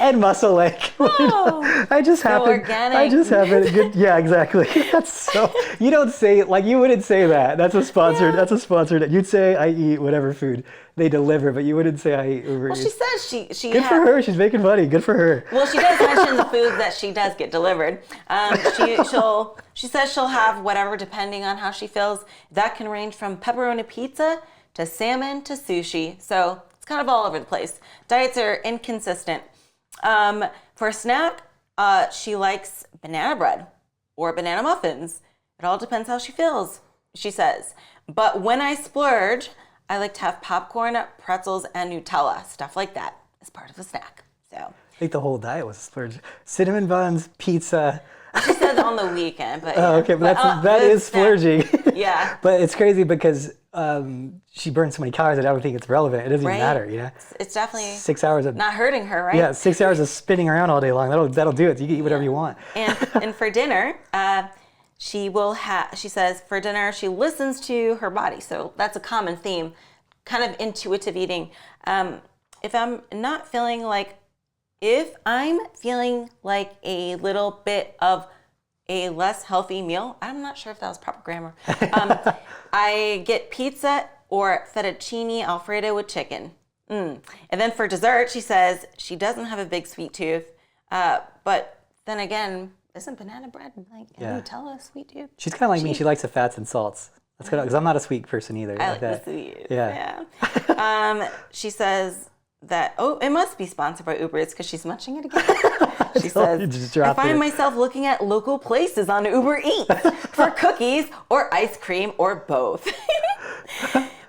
S2: And muscle leg.
S1: Oh,
S2: I just
S1: so
S2: happen.
S1: organic.
S2: I just happen. Good. Yeah, exactly. That's so. You don't say it like you wouldn't say that. That's a sponsored.
S1: Yeah.
S2: That's a sponsored. You'd say I eat whatever food they deliver, but you wouldn't say I eat Uber
S1: Well, she
S2: Eats.
S1: says she
S2: Good for her. She's making money. Good for her.
S1: Well, she does mention the food that she does get delivered. She says she'll have whatever depending on how she feels. That can range from pepperoni pizza to salmon to sushi. So it's kind of all over the place. Diets are inconsistent. For a snack, she likes banana bread or banana muffins. It all depends how she feels, she says. But when I splurge, I like to have popcorn, pretzels, and Nutella, stuff like that, as part of a snack. So
S2: I think the whole diet was a splurge. Cinnamon buns, pizza.
S1: she said on the weekend, but
S2: Oh, okay, but that is splurging.
S1: Yeah.
S2: But it's crazy because she burns so many calories that I don't think it's relevant. It doesn't even
S1: Right.
S2: matter, you know?
S1: It's definitely
S2: 6 hours of
S1: not hurting her, right?
S2: Yeah, 6 hours of spinning around all day long. That'll do it. You can eat whatever you want.
S1: And for dinner, she says for dinner she listens to her body. So that's a common theme, kind of intuitive eating. If I'm feeling like a little bit of a less healthy meal, I'm not sure if that was proper grammar. I get pizza or fettuccine alfredo with chicken. And then for dessert, she says she doesn't have a big sweet tooth, but then again, isn't banana bread like Nutella sweet tooth?
S2: She's kind of like me. She likes the fats and salts. That's good because I'm not a sweet person either.
S1: I like
S2: that.
S1: the sweet.
S2: Yeah.
S1: She says that it must be sponsored by Uber Eats because she's munching it again. She says, I find myself looking at local places on Uber Eats for cookies or ice cream or both.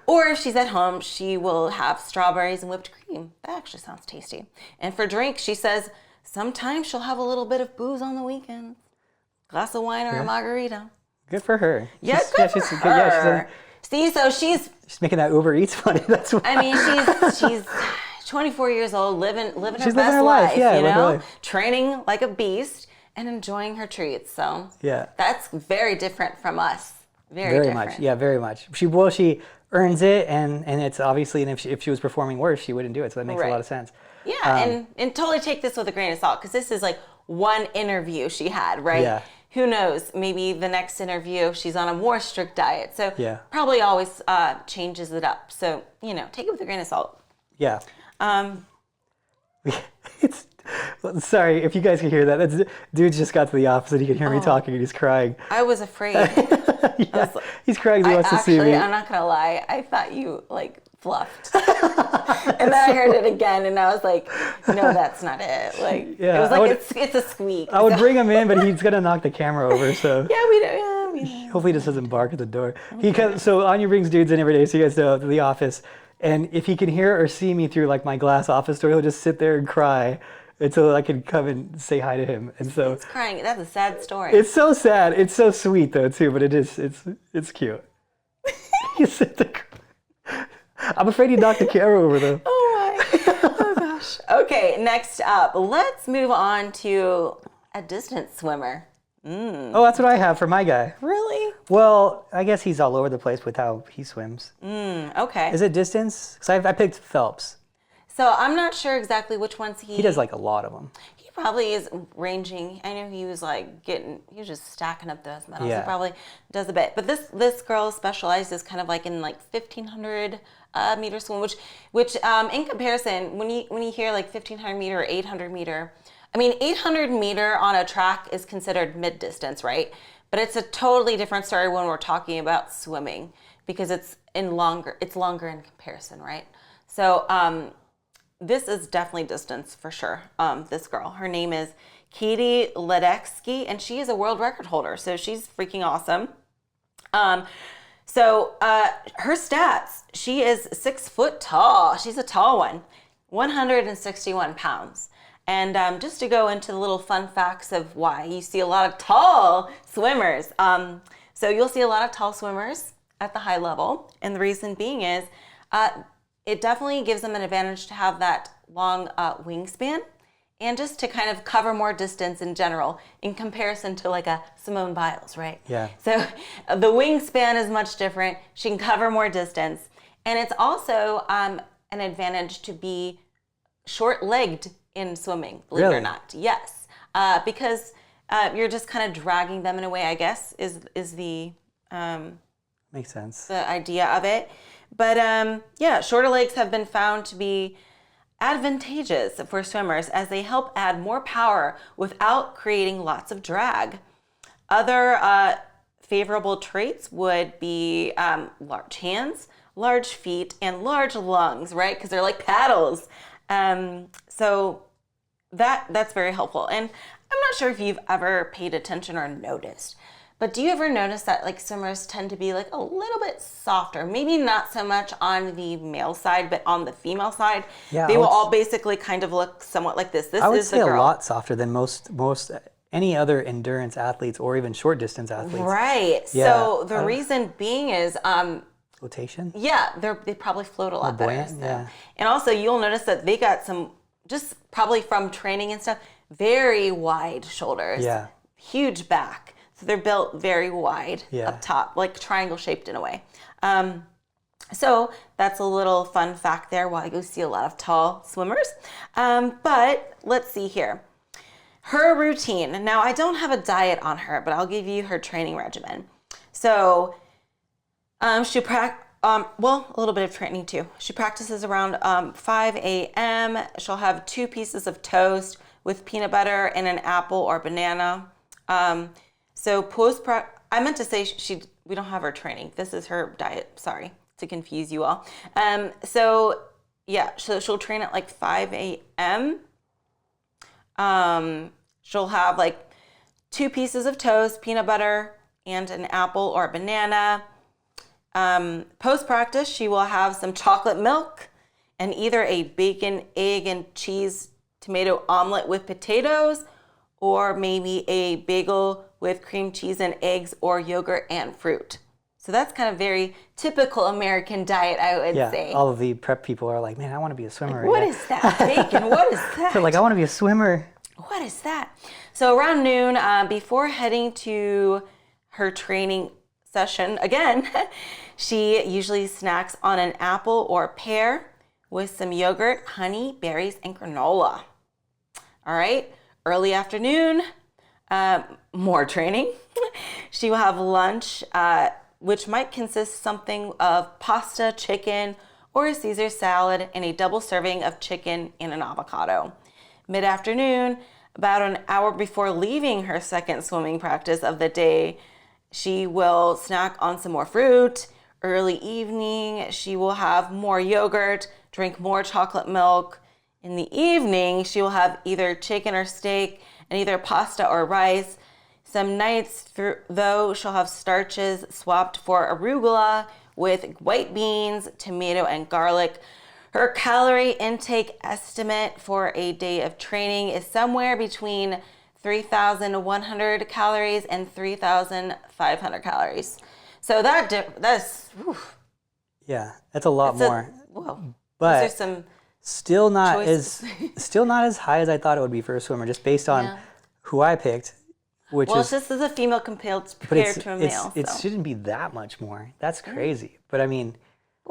S1: Or if she's at home, she will have strawberries and whipped cream. That actually sounds tasty. And for drink, she says sometimes she'll have a little bit of booze on the weekends. Glass of wine or a margarita.
S2: Good for her.
S1: Yeah, good for her. See, so she's
S2: making that Uber Eats money. That's why.
S1: I mean, she's 24 years old, living her best
S2: her
S1: life,
S2: yeah,
S1: you know,
S2: life.
S1: training like a beast and enjoying her treats. So
S2: yeah,
S1: that's very different from us. Very different.
S2: Much. Yeah, very much. She earns it, and it's obviously, and if she was performing worse, she wouldn't do it. So that makes a lot of sense.
S1: Yeah, and totally take this with a grain of salt because this is like one interview she had, right?
S2: Yeah.
S1: Who knows? Maybe the next interview she's on a more strict diet. So probably always changes it up. So take it with a grain of salt.
S2: Yeah. Sorry if you guys can hear that. Dude just got to the office and he can hear me talking and he's crying.
S1: I was afraid.
S2: He's crying. He wants to see me.
S1: I'm not gonna lie. I thought you fluffed, and then I heard it again, and I was like, "No, that's not it." It was like it's a squeak.
S2: I would bring him in, but he's gonna knock the camera over. So
S1: we do.
S2: Hopefully, he just doesn't bark at the door. Okay. So Anya brings dudes in every day, so you guys know, to the office. And if he can hear or see me through my glass office door, he'll just sit there and cry until I can come and say hi to him. And so
S1: it's crying. That's a sad story.
S2: It's so sad. It's so sweet though too, but it's cute. You sit there. I'm afraid you knocked the camera over though.
S1: Oh gosh. Okay, next up, let's move on to a distance swimmer.
S2: Oh, that's what I have for my guy.
S1: Really?
S2: Well, I guess he's all over the place with how he swims.
S1: Okay.
S2: Is it distance? Because I picked Phelps.
S1: So I'm not sure exactly which ones he
S2: does a lot of them.
S1: He probably is ranging. I know he was he was just stacking up those medals.
S2: Yeah.
S1: He probably does a bit. But this girl specializes kind of in 1,500 meter swim, which in comparison, when you hear 1,500 meter or 800 meter, 800 meter on a track is considered mid-distance, right? But it's a totally different story when we're talking about swimming because it's longer in comparison, right? So this is definitely distance for sure. This girl, her name is Katie Ledecky, and she is a world record holder. So she's freaking awesome. So her stats, she is 6 foot tall. She's a tall one, 161 pounds. And just to go into the little fun facts of why you see a lot of tall swimmers. So you'll see a lot of tall swimmers at the high level. And the reason being is it definitely gives them an advantage to have that long wingspan and just to kind of cover more distance in general in comparison to a Simone Biles, right?
S2: Yeah.
S1: So the wingspan is much different. She can cover more distance. And it's also an advantage to be short-legged in swimming, believe it or not. Yes, because you're just kind of dragging them in a way, I guess, is the
S2: makes sense.
S1: The idea of it. But yeah, shorter legs have been found to be advantageous for swimmers as they help add more power without creating lots of drag. Other favorable traits would be large hands, large feet, and large lungs, right? Because they're like paddles. So that's very helpful. And I'm not sure if you've ever paid attention or noticed, but do you ever notice that like swimmers tend to be like a little bit softer? Maybe not so much on the male side, but on the female side, they will all basically kind of look somewhat like this. This
S2: I would
S1: is
S2: say
S1: the girl.
S2: a lot softer than most any other endurance athletes or even short distance athletes.
S1: Right.
S2: Yeah.
S1: So the reason being is
S2: Flotation?
S1: yeah, they probably float a lot better.
S2: Buoyant, yeah.
S1: And also you'll notice that they got some, just probably from training and stuff, very wide shoulders.
S2: Yeah.
S1: Huge back. So they're built very wide
S2: Yeah.
S1: up top, like triangle shaped in a way. So that's a little fun fact there while you see a lot of tall swimmers. But let's see here. Her routine. Now, I don't have a diet on her, but I'll give you her training regimen. So she a little bit of training too. She practices around 5 a.m. She'll have 2 pieces of toast with peanut butter and an apple or banana. So I meant to say we don't have her training. This is her diet. Sorry to confuse you all. So she'll train at like 5 a.m. She'll have like 2 pieces of toast, peanut butter, and an apple or a banana. Post-practice, she will have some chocolate milk and either a bacon, egg, and cheese tomato omelet with potatoes, or maybe a bagel with cream cheese and eggs, or yogurt and fruit. So that's kind of very typical American diet, I would say.
S2: Yeah, all of the prep people are like, man, I want to be a swimmer.
S1: What is that? Bacon, what is that?
S2: They're like, I want to be a swimmer.
S1: What is that? So around noon, before heading to her training session, again, she usually snacks on an apple or pear with some yogurt, honey, berries, and granola. All right, early afternoon, more training. She will have lunch, which might consist something of pasta, chicken, or a Caesar salad, and a double serving of chicken and an avocado. Mid-afternoon, about an hour before leaving her second swimming practice of the day, she will snack on some more fruit. Early evening, she will have more yogurt, drink more chocolate milk. In the evening, she will have either chicken or steak and either pasta or rice. Some nights, though, she'll have starches swapped for arugula with white beans, tomato, and garlic. Her calorie intake estimate for a day of training is somewhere between 3,100 calories and 3,500 calories. So that's
S2: yeah, that's a lot more.
S1: Whoa.
S2: But
S1: Those are some
S2: still not
S1: choices.
S2: still not as high as I thought it would be for a swimmer, just based on who I picked, which is.
S1: This is a female compared to a male.
S2: It
S1: so.
S2: shouldn't be that much more. That's crazy. But I mean,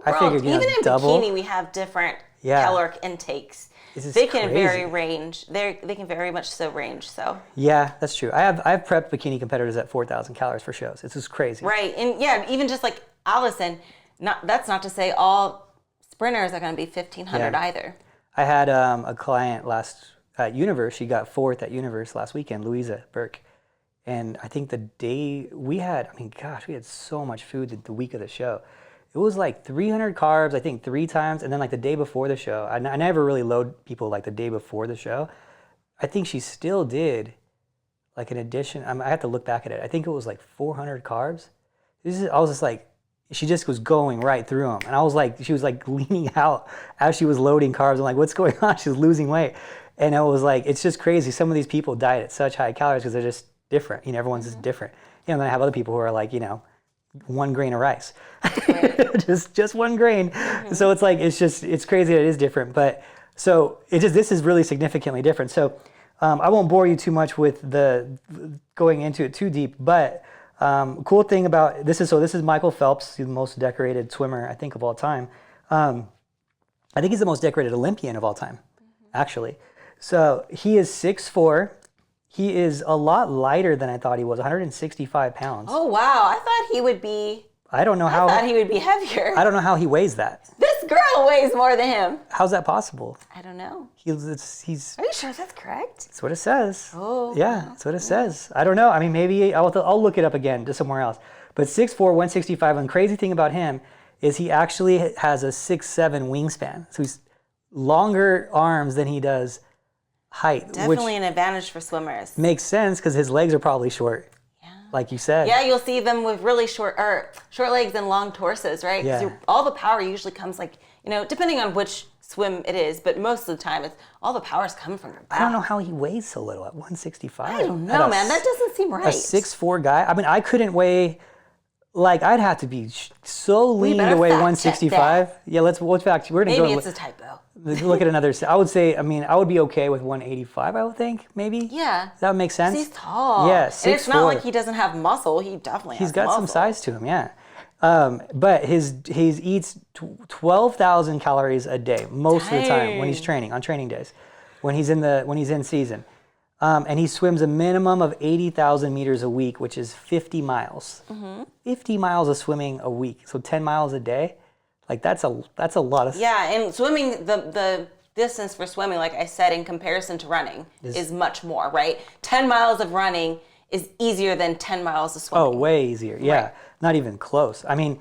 S2: I
S1: Well,
S2: figured
S1: even in
S2: double.
S1: bikini, we have different
S2: Yeah.
S1: caloric intakes.
S2: This is
S1: They can
S2: crazy.
S1: vary range. They can very much so range. So
S2: Yeah, that's true. I've prepped bikini competitors at 4,000 calories for shows. It's just crazy.
S1: right, and yeah, even just like Allison. That's not to say all sprinters are going to be 1,500 either.
S2: I had a client at Universe. She got 4th at Universe last weekend, Louisa Burke. And I think the day we had so much food the week of the show. It was like 300 carbs, I think 3 times. And then like the day before the show, I never really load people like the day before the show. I think she still did like an addition. I have to look back at it. I think it was like 400 carbs. I was just like, she just was going right through them. And I was like, she was like leaning out as she was loading carbs. I'm like, what's going on? She was losing weight. And I was like, it's just crazy. Some of these people diet at such high calories because they're just different. Everyone's just different. And then I have other people who are like, 1 grain of rice,
S1: Right.
S2: just 1 grain. So it's like, it's crazy that it is different. But so this is really significantly different. So I won't bore you too much with going into it too deep, but cool thing about this is Michael Phelps, the most decorated swimmer, I think, of all time. I think he's the most decorated Olympian of all time, actually. So he is 6'4". He is a lot lighter than I thought he was, 165 pounds.
S1: Oh, wow. I thought he would be
S2: I don't know
S1: I thought he would be heavier.
S2: I don't know how he weighs that.
S1: This girl weighs more than him.
S2: How's that possible?
S1: I don't know.
S2: He's
S1: Are you sure that's correct?
S2: That's what it says.
S1: Oh.
S2: Yeah, that's what it says. I don't know. I mean, maybe I'll look it up again to somewhere else. But 6'4", 165, and the crazy thing about him is he actually has a 6'7" wingspan. So he's longer arms than he does height.
S1: Definitely an advantage for swimmers.
S2: Makes sense because his legs are probably short. Yeah. Like you said.
S1: Yeah, you'll see them with really short legs and long torsos, right?
S2: Yeah.
S1: All the power usually comes depending on which swim it is, but most of the time all the power's coming from your back.
S2: I don't know how he weighs so little at 165.
S1: I don't know, man. That doesn't seem right.
S2: A 6'4" guy. I mean, I couldn't weigh. Like, I'd have to be so lean to weigh 165. Yeah, let's fact. We're gonna
S1: Maybe it's a typo.
S2: Look at another. I would say. I mean, I would be okay with 185. I would think maybe.
S1: Yeah.
S2: That would make sense.
S1: He's tall.
S2: Yeah, 6'4".
S1: And it's not like he doesn't have muscle. He definitely has muscle.
S2: He's got some size to him. Yeah. But he eats 12,000 calories a day most of the time when he's training on training days, when he's in season. And he swims a minimum of 80,000 meters a week, which is 50 miles. Mm-hmm. 50 miles of swimming a week, so 10 miles a day. Like that's a lot of.
S1: Yeah, and swimming, the distance for swimming, like I said, in comparison to running, is much more, right? 10 miles of running is easier than 10 miles of swimming.
S2: Oh, way easier. Yeah, right. Not even close. I mean,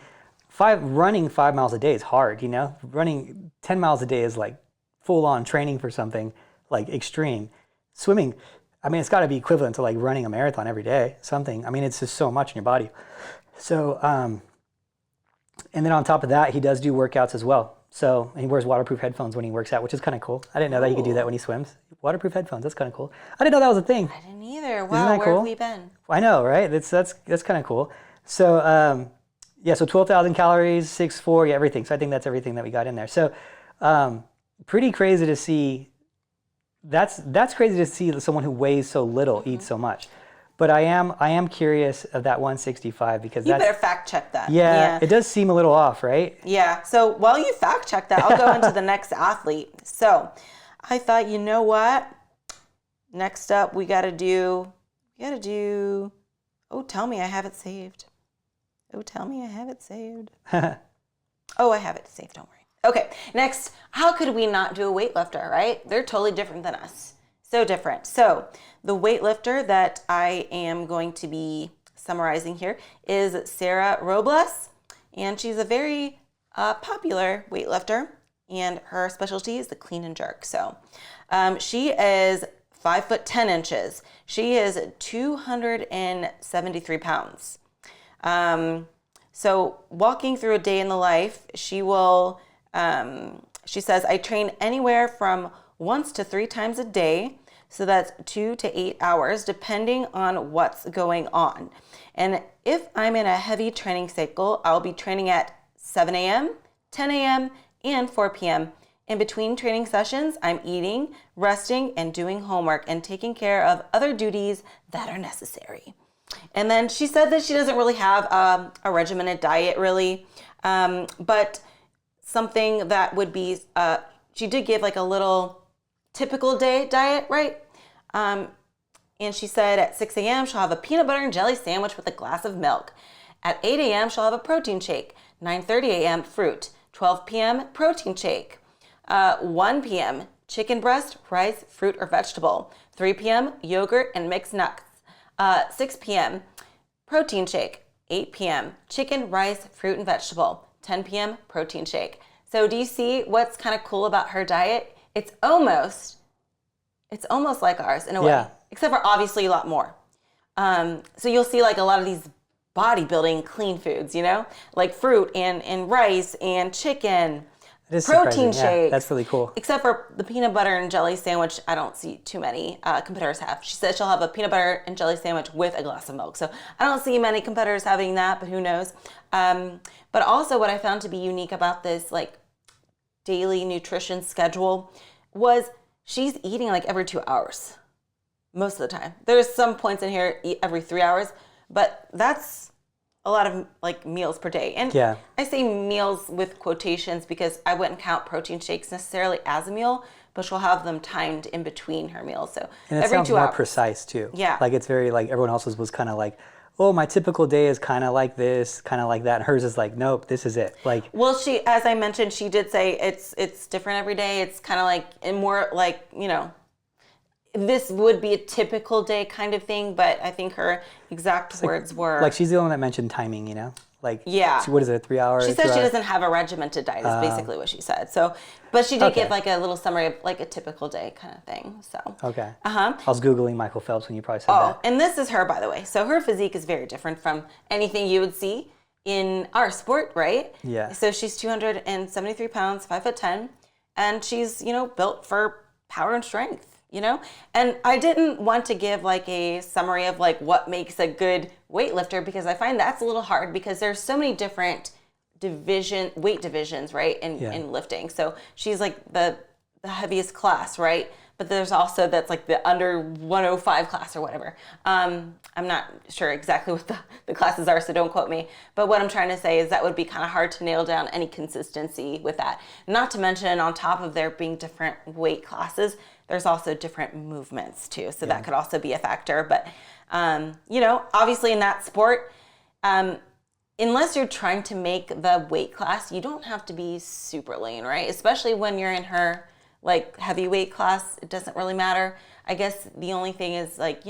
S2: running 5 miles a day is hard. Running 10 miles a day is like full on training for something like extreme. Swimming, I mean, it's got to be equivalent to like running a marathon every day, something. I mean, it's just so much in your body. So, and then on top of that, he does do workouts as well. So he wears waterproof headphones when he works out, which is kind of cool. I didn't know that he could do that when he swims. Waterproof headphones, that's kind of cool. I didn't know that was a thing.
S1: I didn't either. Wow, where have we been?
S2: I know, right? That's kind of cool. So, so 12,000 calories, 6'4", yeah, everything. So I think that's everything that we got in there. So, pretty crazy to see. That's crazy to see someone who weighs so little eat so much. But I am curious of that 165 because
S1: you better fact check that.
S2: Yeah, it does seem a little off, right?
S1: Yeah. So while you fact check that, I'll go into the next athlete. So I thought, you know what? Next up, we got to do. Oh, tell me I have it saved. Oh, I have it saved. Don't worry. Okay, next, how could we not do a weightlifter, right? They're totally different than us. So different. So the weightlifter that I am going to be summarizing here is Sarah Robles, and she's a very popular weightlifter, and her specialty is the clean and jerk. So she is 5'10". She is 273 pounds. So walking through a day in the life, she will... she says, I train anywhere from once to 3 times a day. So that's 2 to 8 hours, depending on what's going on. And if I'm in a heavy training cycle, I'll be training at 7 a.m., 10 a.m., and 4 p.m. In between training sessions, I'm eating, resting, and doing homework and taking care of other duties that are necessary. And then she said that she doesn't really have a regimented diet, really, but something that would be, she did give like a little typical day diet, right? And she said at 6 a.m. she'll have a peanut butter and jelly sandwich with a glass of milk. At 8 a.m. she'll have a protein shake. 9:30 a.m. fruit. 12 p.m. protein shake. 1 p.m. chicken breast, rice, fruit, or vegetable. 3 p.m. yogurt and mixed nuts. 6 p.m. protein shake. 8 p.m. chicken, rice, fruit, and vegetable. 10 p.m. protein shake. So do you see what's kind of cool about her diet? It's almost like ours in a way, except for obviously a lot more. So you'll see like a lot of these bodybuilding clean foods, like fruit and rice and chicken, protein shakes.
S2: Yeah, that's really cool.
S1: Except for the peanut butter and jelly sandwich, I don't see too many competitors have. She says she'll have a peanut butter and jelly sandwich with a glass of milk. So I don't see many competitors having that, but who knows? But also what I found to be unique about this like daily nutrition schedule was she's eating like every 2 hours most of the time. There's some points in here every 3 hours, but that's a lot of like meals per day. And
S2: Yeah.
S1: I say meals with quotations because I wouldn't count protein shakes necessarily as a meal, but she'll have them timed in between her meals. So
S2: And it
S1: every
S2: sounds
S1: 2
S2: more
S1: hours.
S2: precise too.
S1: Yeah.
S2: Like it's very like everyone else's was kind of like, oh, my typical day is kind of like this, kind of like that. And hers is like, nope, this is it. Like,
S1: Well, she, as I mentioned, she did say it's different every day. It's kind of like, and more like, this would be a typical day kind of thing, but I think her exact words were
S2: like she's the only one that mentioned timing, Like,
S1: Yeah.
S2: what is it, 3 hours?
S1: She says
S2: 2
S1: she
S2: hours?
S1: doesn't have a regimented diet is basically what she said. So, but she did
S2: Okay.
S1: give like a little summary of like a typical day kind of thing. So,
S2: Okay. I was Googling Michael Phelps when you probably said
S1: oh,
S2: that.
S1: and this is her, by the way. So her physique is very different from anything you would see in our sport, right?
S2: Yeah.
S1: So she's 273 pounds, 5'10", and she's, built for power and strength. And I didn't want to give like a summary of like what makes a good weightlifter because I find that's a little hard because there's so many different weight divisions, right, in lifting. So she's like the heaviest class, right? But there's also that's like the under 105 class or whatever. I'm not sure exactly what the classes are, so don't quote me. But what I'm trying to say is that would be kind of hard to nail down any consistency with that. Not to mention on top of there being different weight classes, there's also different movements too. So that could also be a factor. But, obviously in that sport, unless you're trying to make the weight class, you don't have to be super lean, right? Especially when you're in her like heavyweight class, it doesn't really matter. I guess the only thing is like,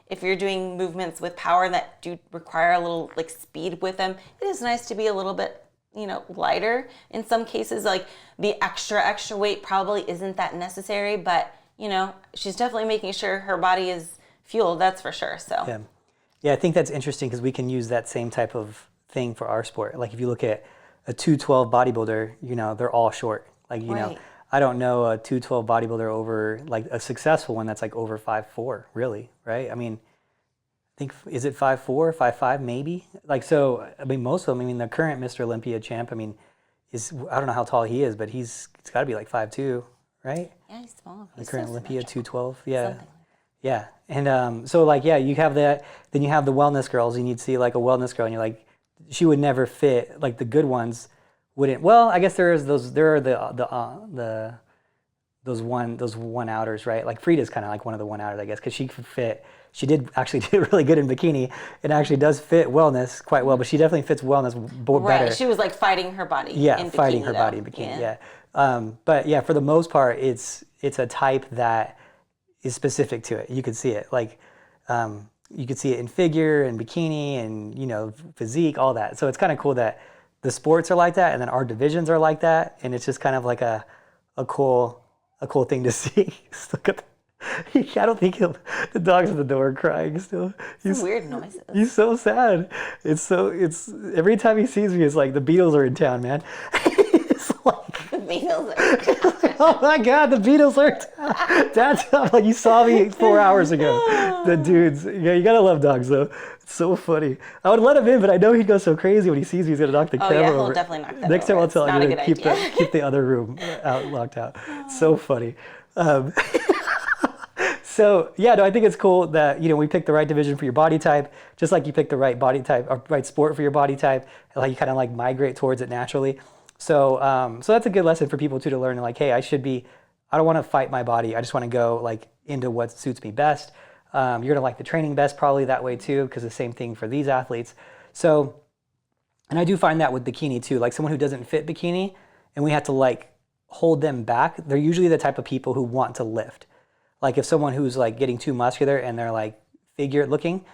S1: if you're doing movements with power that do require a little like speed with them, it is nice to be a little bit, lighter. In some cases, like the extra weight probably isn't that necessary, but she's definitely making sure her body is fueled, that's for sure. So
S2: Yeah, I think that's interesting because we can use that same type of thing for our sport. Like if you look at a 212 bodybuilder, they're all short. Like,
S1: Right.
S2: I don't know a 212 bodybuilder over like a successful one that's like over 5'4", really, right? I mean, I think, is it 5'4", 5'5", maybe? Like, so, I mean, most of them, the current Mr. Olympia champ, I don't know how tall he is, but it's got to be like 5'2", right?
S1: Yeah, he's small.
S2: The
S1: He's
S2: current
S1: so
S2: Olympia,
S1: symmetrical.
S2: 212, yeah.
S1: Something like that.
S2: Yeah, and so like, you have that, then you have the wellness girls, and you'd see like a wellness girl, and you're like, she would never fit, like the good ones wouldn't, well, I guess there are those one outers, right? Like Frida's kind of like one of the one outers, I guess, because she did actually do really good in bikini. It actually does fit wellness quite well, but she definitely fits wellness better.
S1: Right, she was like fighting her body.
S2: Yeah,
S1: in
S2: fighting
S1: bikini,
S2: her
S1: though.
S2: body in bikini. Yeah. But yeah, for the most part, it's a type that is specific to it. You could see it, like you could see it in figure and bikini and physique, all that. So it's kind of cool that the sports are like that, and then our divisions are like that, and it's just kind of like a cool thing to see. Look at I don't think the dog's at the door crying still.
S1: Some weird noises.
S2: He's so sad. It's every time he sees me, it's like the Beatles are in town, man. It's like,
S1: The Beatles are
S2: oh my God, the Beatles are in town. That's like you saw me 4 hours ago. The dudes, you gotta love dogs though. It's so funny. I would let him in, but I know he'd go so crazy when he sees me. He's gonna knock the camera
S1: he'll
S2: over.
S1: definitely knock that
S2: Next time
S1: over.
S2: I'll tell
S1: It's
S2: him
S1: not a
S2: to
S1: good idea.
S2: keep the other room locked out. It's so funny. So yeah, no, I think it's cool that we pick the right division for your body type, just like you pick the right body type or right sport for your body type. Like you kind of like migrate towards it naturally. So so that's a good lesson for people too to learn. Like, hey, I don't want to fight my body. I just want to go like into what suits me best. You're gonna like the training best probably that way too, because the same thing for these athletes. So, and I do find that with bikini too. Like someone who doesn't fit bikini, and we have to like hold them back. They're usually the type of people who want to lift. Like if someone who's like getting too muscular and they're like figure looking,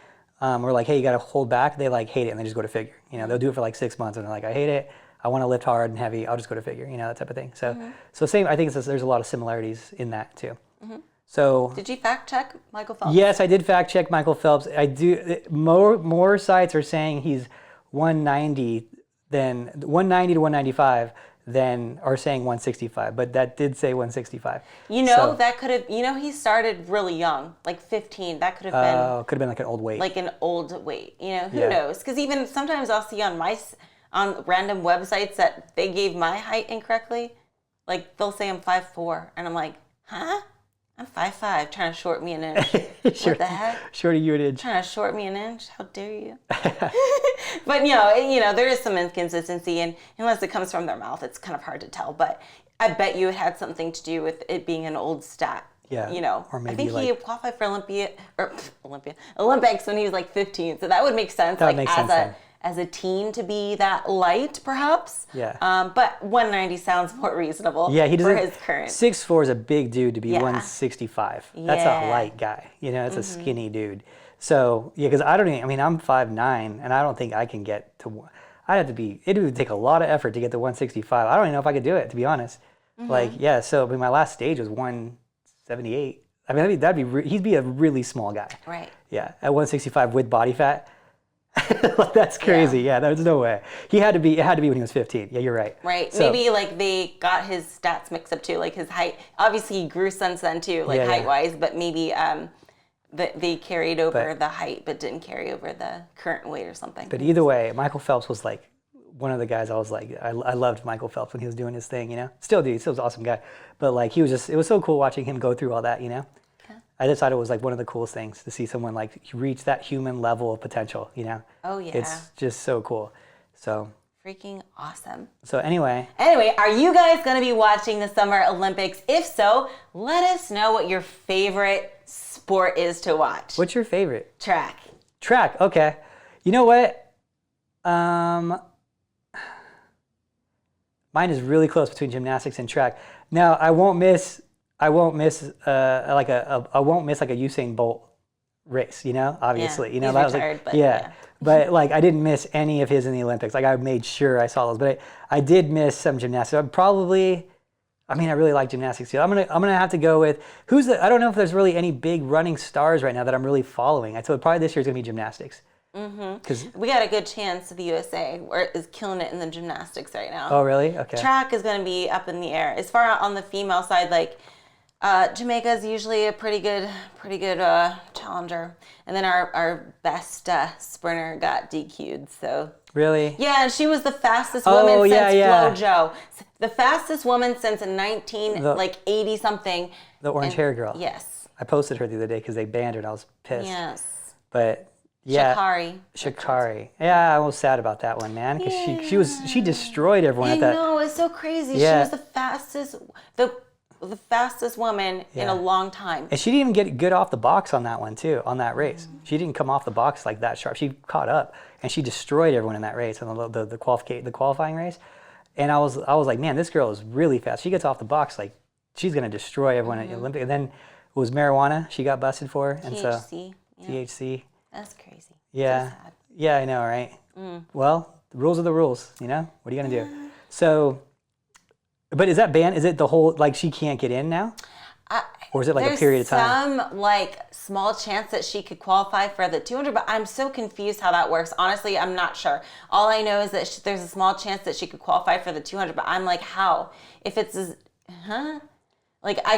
S2: or like, hey, you got to hold back, they like hate it and they just go to figure. They'll do it for like 6 months and they're like, I hate it. I want to lift hard and heavy. I'll just go to figure, that type of thing. So, so same, I think there's a lot of similarities in that too. So
S1: Did you fact check Michael Phelps?
S2: yes, I did fact check Michael Phelps. I do. More sites are saying he's 190 to 195 than are saying 165, but that did say 165.
S1: That could have, he started really young, like 15. That could have been
S2: could have been like an old weight.
S1: like an old weight. Who knows? Because even sometimes I'll see on random websites that they gave my height incorrectly. Like they'll say I'm 5'4", and I'm like, huh? I'm 5'5", trying to short me an inch. What the heck?
S2: Shorty you an inch.
S1: Trying to short me an inch? How dare you? But there is some inconsistency, and unless it comes from their mouth, it's kind of hard to tell. But I bet you it had something to do with it being an old stat.
S2: Yeah.
S1: Or maybe I think he qualified for Olympics when he was like 15. So that would make sense.
S2: That would make sense.
S1: As a teen to be that light, perhaps.
S2: Yeah.
S1: But 190 sounds more reasonable.
S2: Yeah, he doesn't.
S1: For his current.
S2: 6'4" is a big dude to be 165. That's a light guy. It's a skinny dude. So yeah, because I'm 5'9", and I don't think I can get to. It would take a lot of effort to get to 165. I don't even know if I could do it, to be honest. So my last stage was 178. He'd be a really small guy.
S1: Right.
S2: Yeah, at 165 with body fat. That's crazy. Yeah, there's no way. It had to be when he was 15. Yeah, you're right.
S1: Right. So, maybe they got his stats mixed up too, like his height. Obviously, he grew since then too, height-wise, but maybe they carried over the height, but didn't carry over the current weight or something.
S2: But either way, Michael Phelps was one of the guys I was I loved Michael Phelps when he was doing his thing, Still do. He still was an awesome guy. But it was so cool watching him go through all that, I just thought it was one of the coolest things to see someone reach that human level of potential,
S1: Oh yeah.
S2: It's just so cool. So
S1: freaking awesome.
S2: So anyway,
S1: are you guys going to be watching the Summer Olympics? If so, let us know what your favorite sport is to watch.
S2: What's your favorite?
S1: Track.
S2: Okay. You know what? Mine is really close between gymnastics and track. Now I won't miss a Usain Bolt race, obviously.
S1: He's
S2: that was
S1: retired, but
S2: But I didn't miss any of his in the Olympics. I made sure I saw those. But I did miss some gymnastics. I really like gymnastics too. I'm gonna have to go with I don't know if there's really any big running stars right now that I'm really following. So probably this year's gonna be gymnastics. Because
S1: we got a good chance the USA is killing it in the gymnastics right now.
S2: Oh really? Okay.
S1: Track is going to be up in the air. As far on the female side, Jamaica is usually a pretty good challenger, and then our best sprinter got DQ'd. So
S2: really?
S1: Yeah, and she was the fastest woman since FloJo. The fastest woman since 80 something.
S2: The orange hair girl.
S1: Yes.
S2: I posted her the other day because they banned her, and I was pissed.
S1: Yes.
S2: But. Yeah,
S1: Sha'Carri.
S2: Yeah, I was sad about that one, man, because she destroyed everyone at that.
S1: I know, it's so crazy.
S2: Yeah.
S1: She was the fastest woman in a long time.
S2: And she didn't even get good off the box on that one too, on that race. She didn't come off the box like that sharp. She caught up, and she destroyed everyone in that race, on the qualifying race. And I was like, man, this girl is really fast. She gets off the box she's gonna destroy everyone at Olympia. And then it was marijuana she got busted for, and
S1: THC.
S2: THC.
S1: That's crazy.
S2: Yeah.
S1: So sad.
S2: Yeah, I know, right? Well, the rules are the rules, What are you going to do? So, but is that banned? Is it the whole, she can't get in now? Or is it a period of time?
S1: There's some, small chance that she could qualify for the 200, but I'm so confused how that works. Honestly, I'm not sure. All I know is that there's a small chance that she could qualify for the 200, but I'm how? If it's, I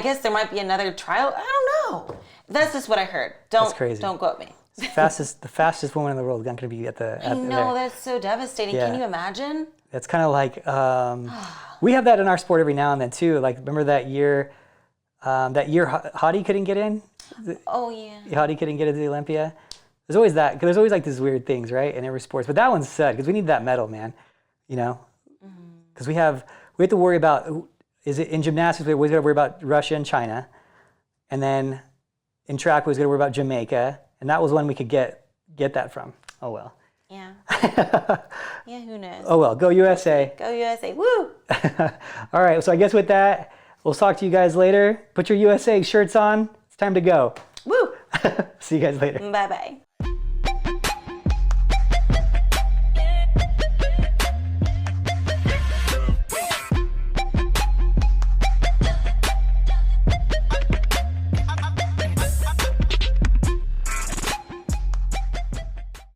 S1: guess there might be another trial. I don't know. That's just what I heard.
S2: That's crazy.
S1: Don't quote me.
S2: The fastest woman in the world is going to be at the.
S1: I know, that's so devastating.
S2: Yeah.
S1: Can you imagine?
S2: It's kind of we have that in our sport every now and then too. Remember that year Hadi couldn't get in?
S1: Oh yeah.
S2: Hadi couldn't get into the Olympia. There's always that, because there's always these weird things, right, in every sport. But that one's sad because we need that medal, man. Because we have to worry about, is it in gymnastics? We always got to worry about Russia and China, and then in track we always got to worry about Jamaica. And that was one we could get that from. Oh, well.
S1: Yeah. Yeah, who knows?
S2: Oh, well. Go USA.
S1: Go USA. Woo!
S2: All right. So I guess with that, we'll talk to you guys later. Put your USA shirts on. It's time to go.
S1: Woo!
S2: See you guys later.
S1: Bye-bye.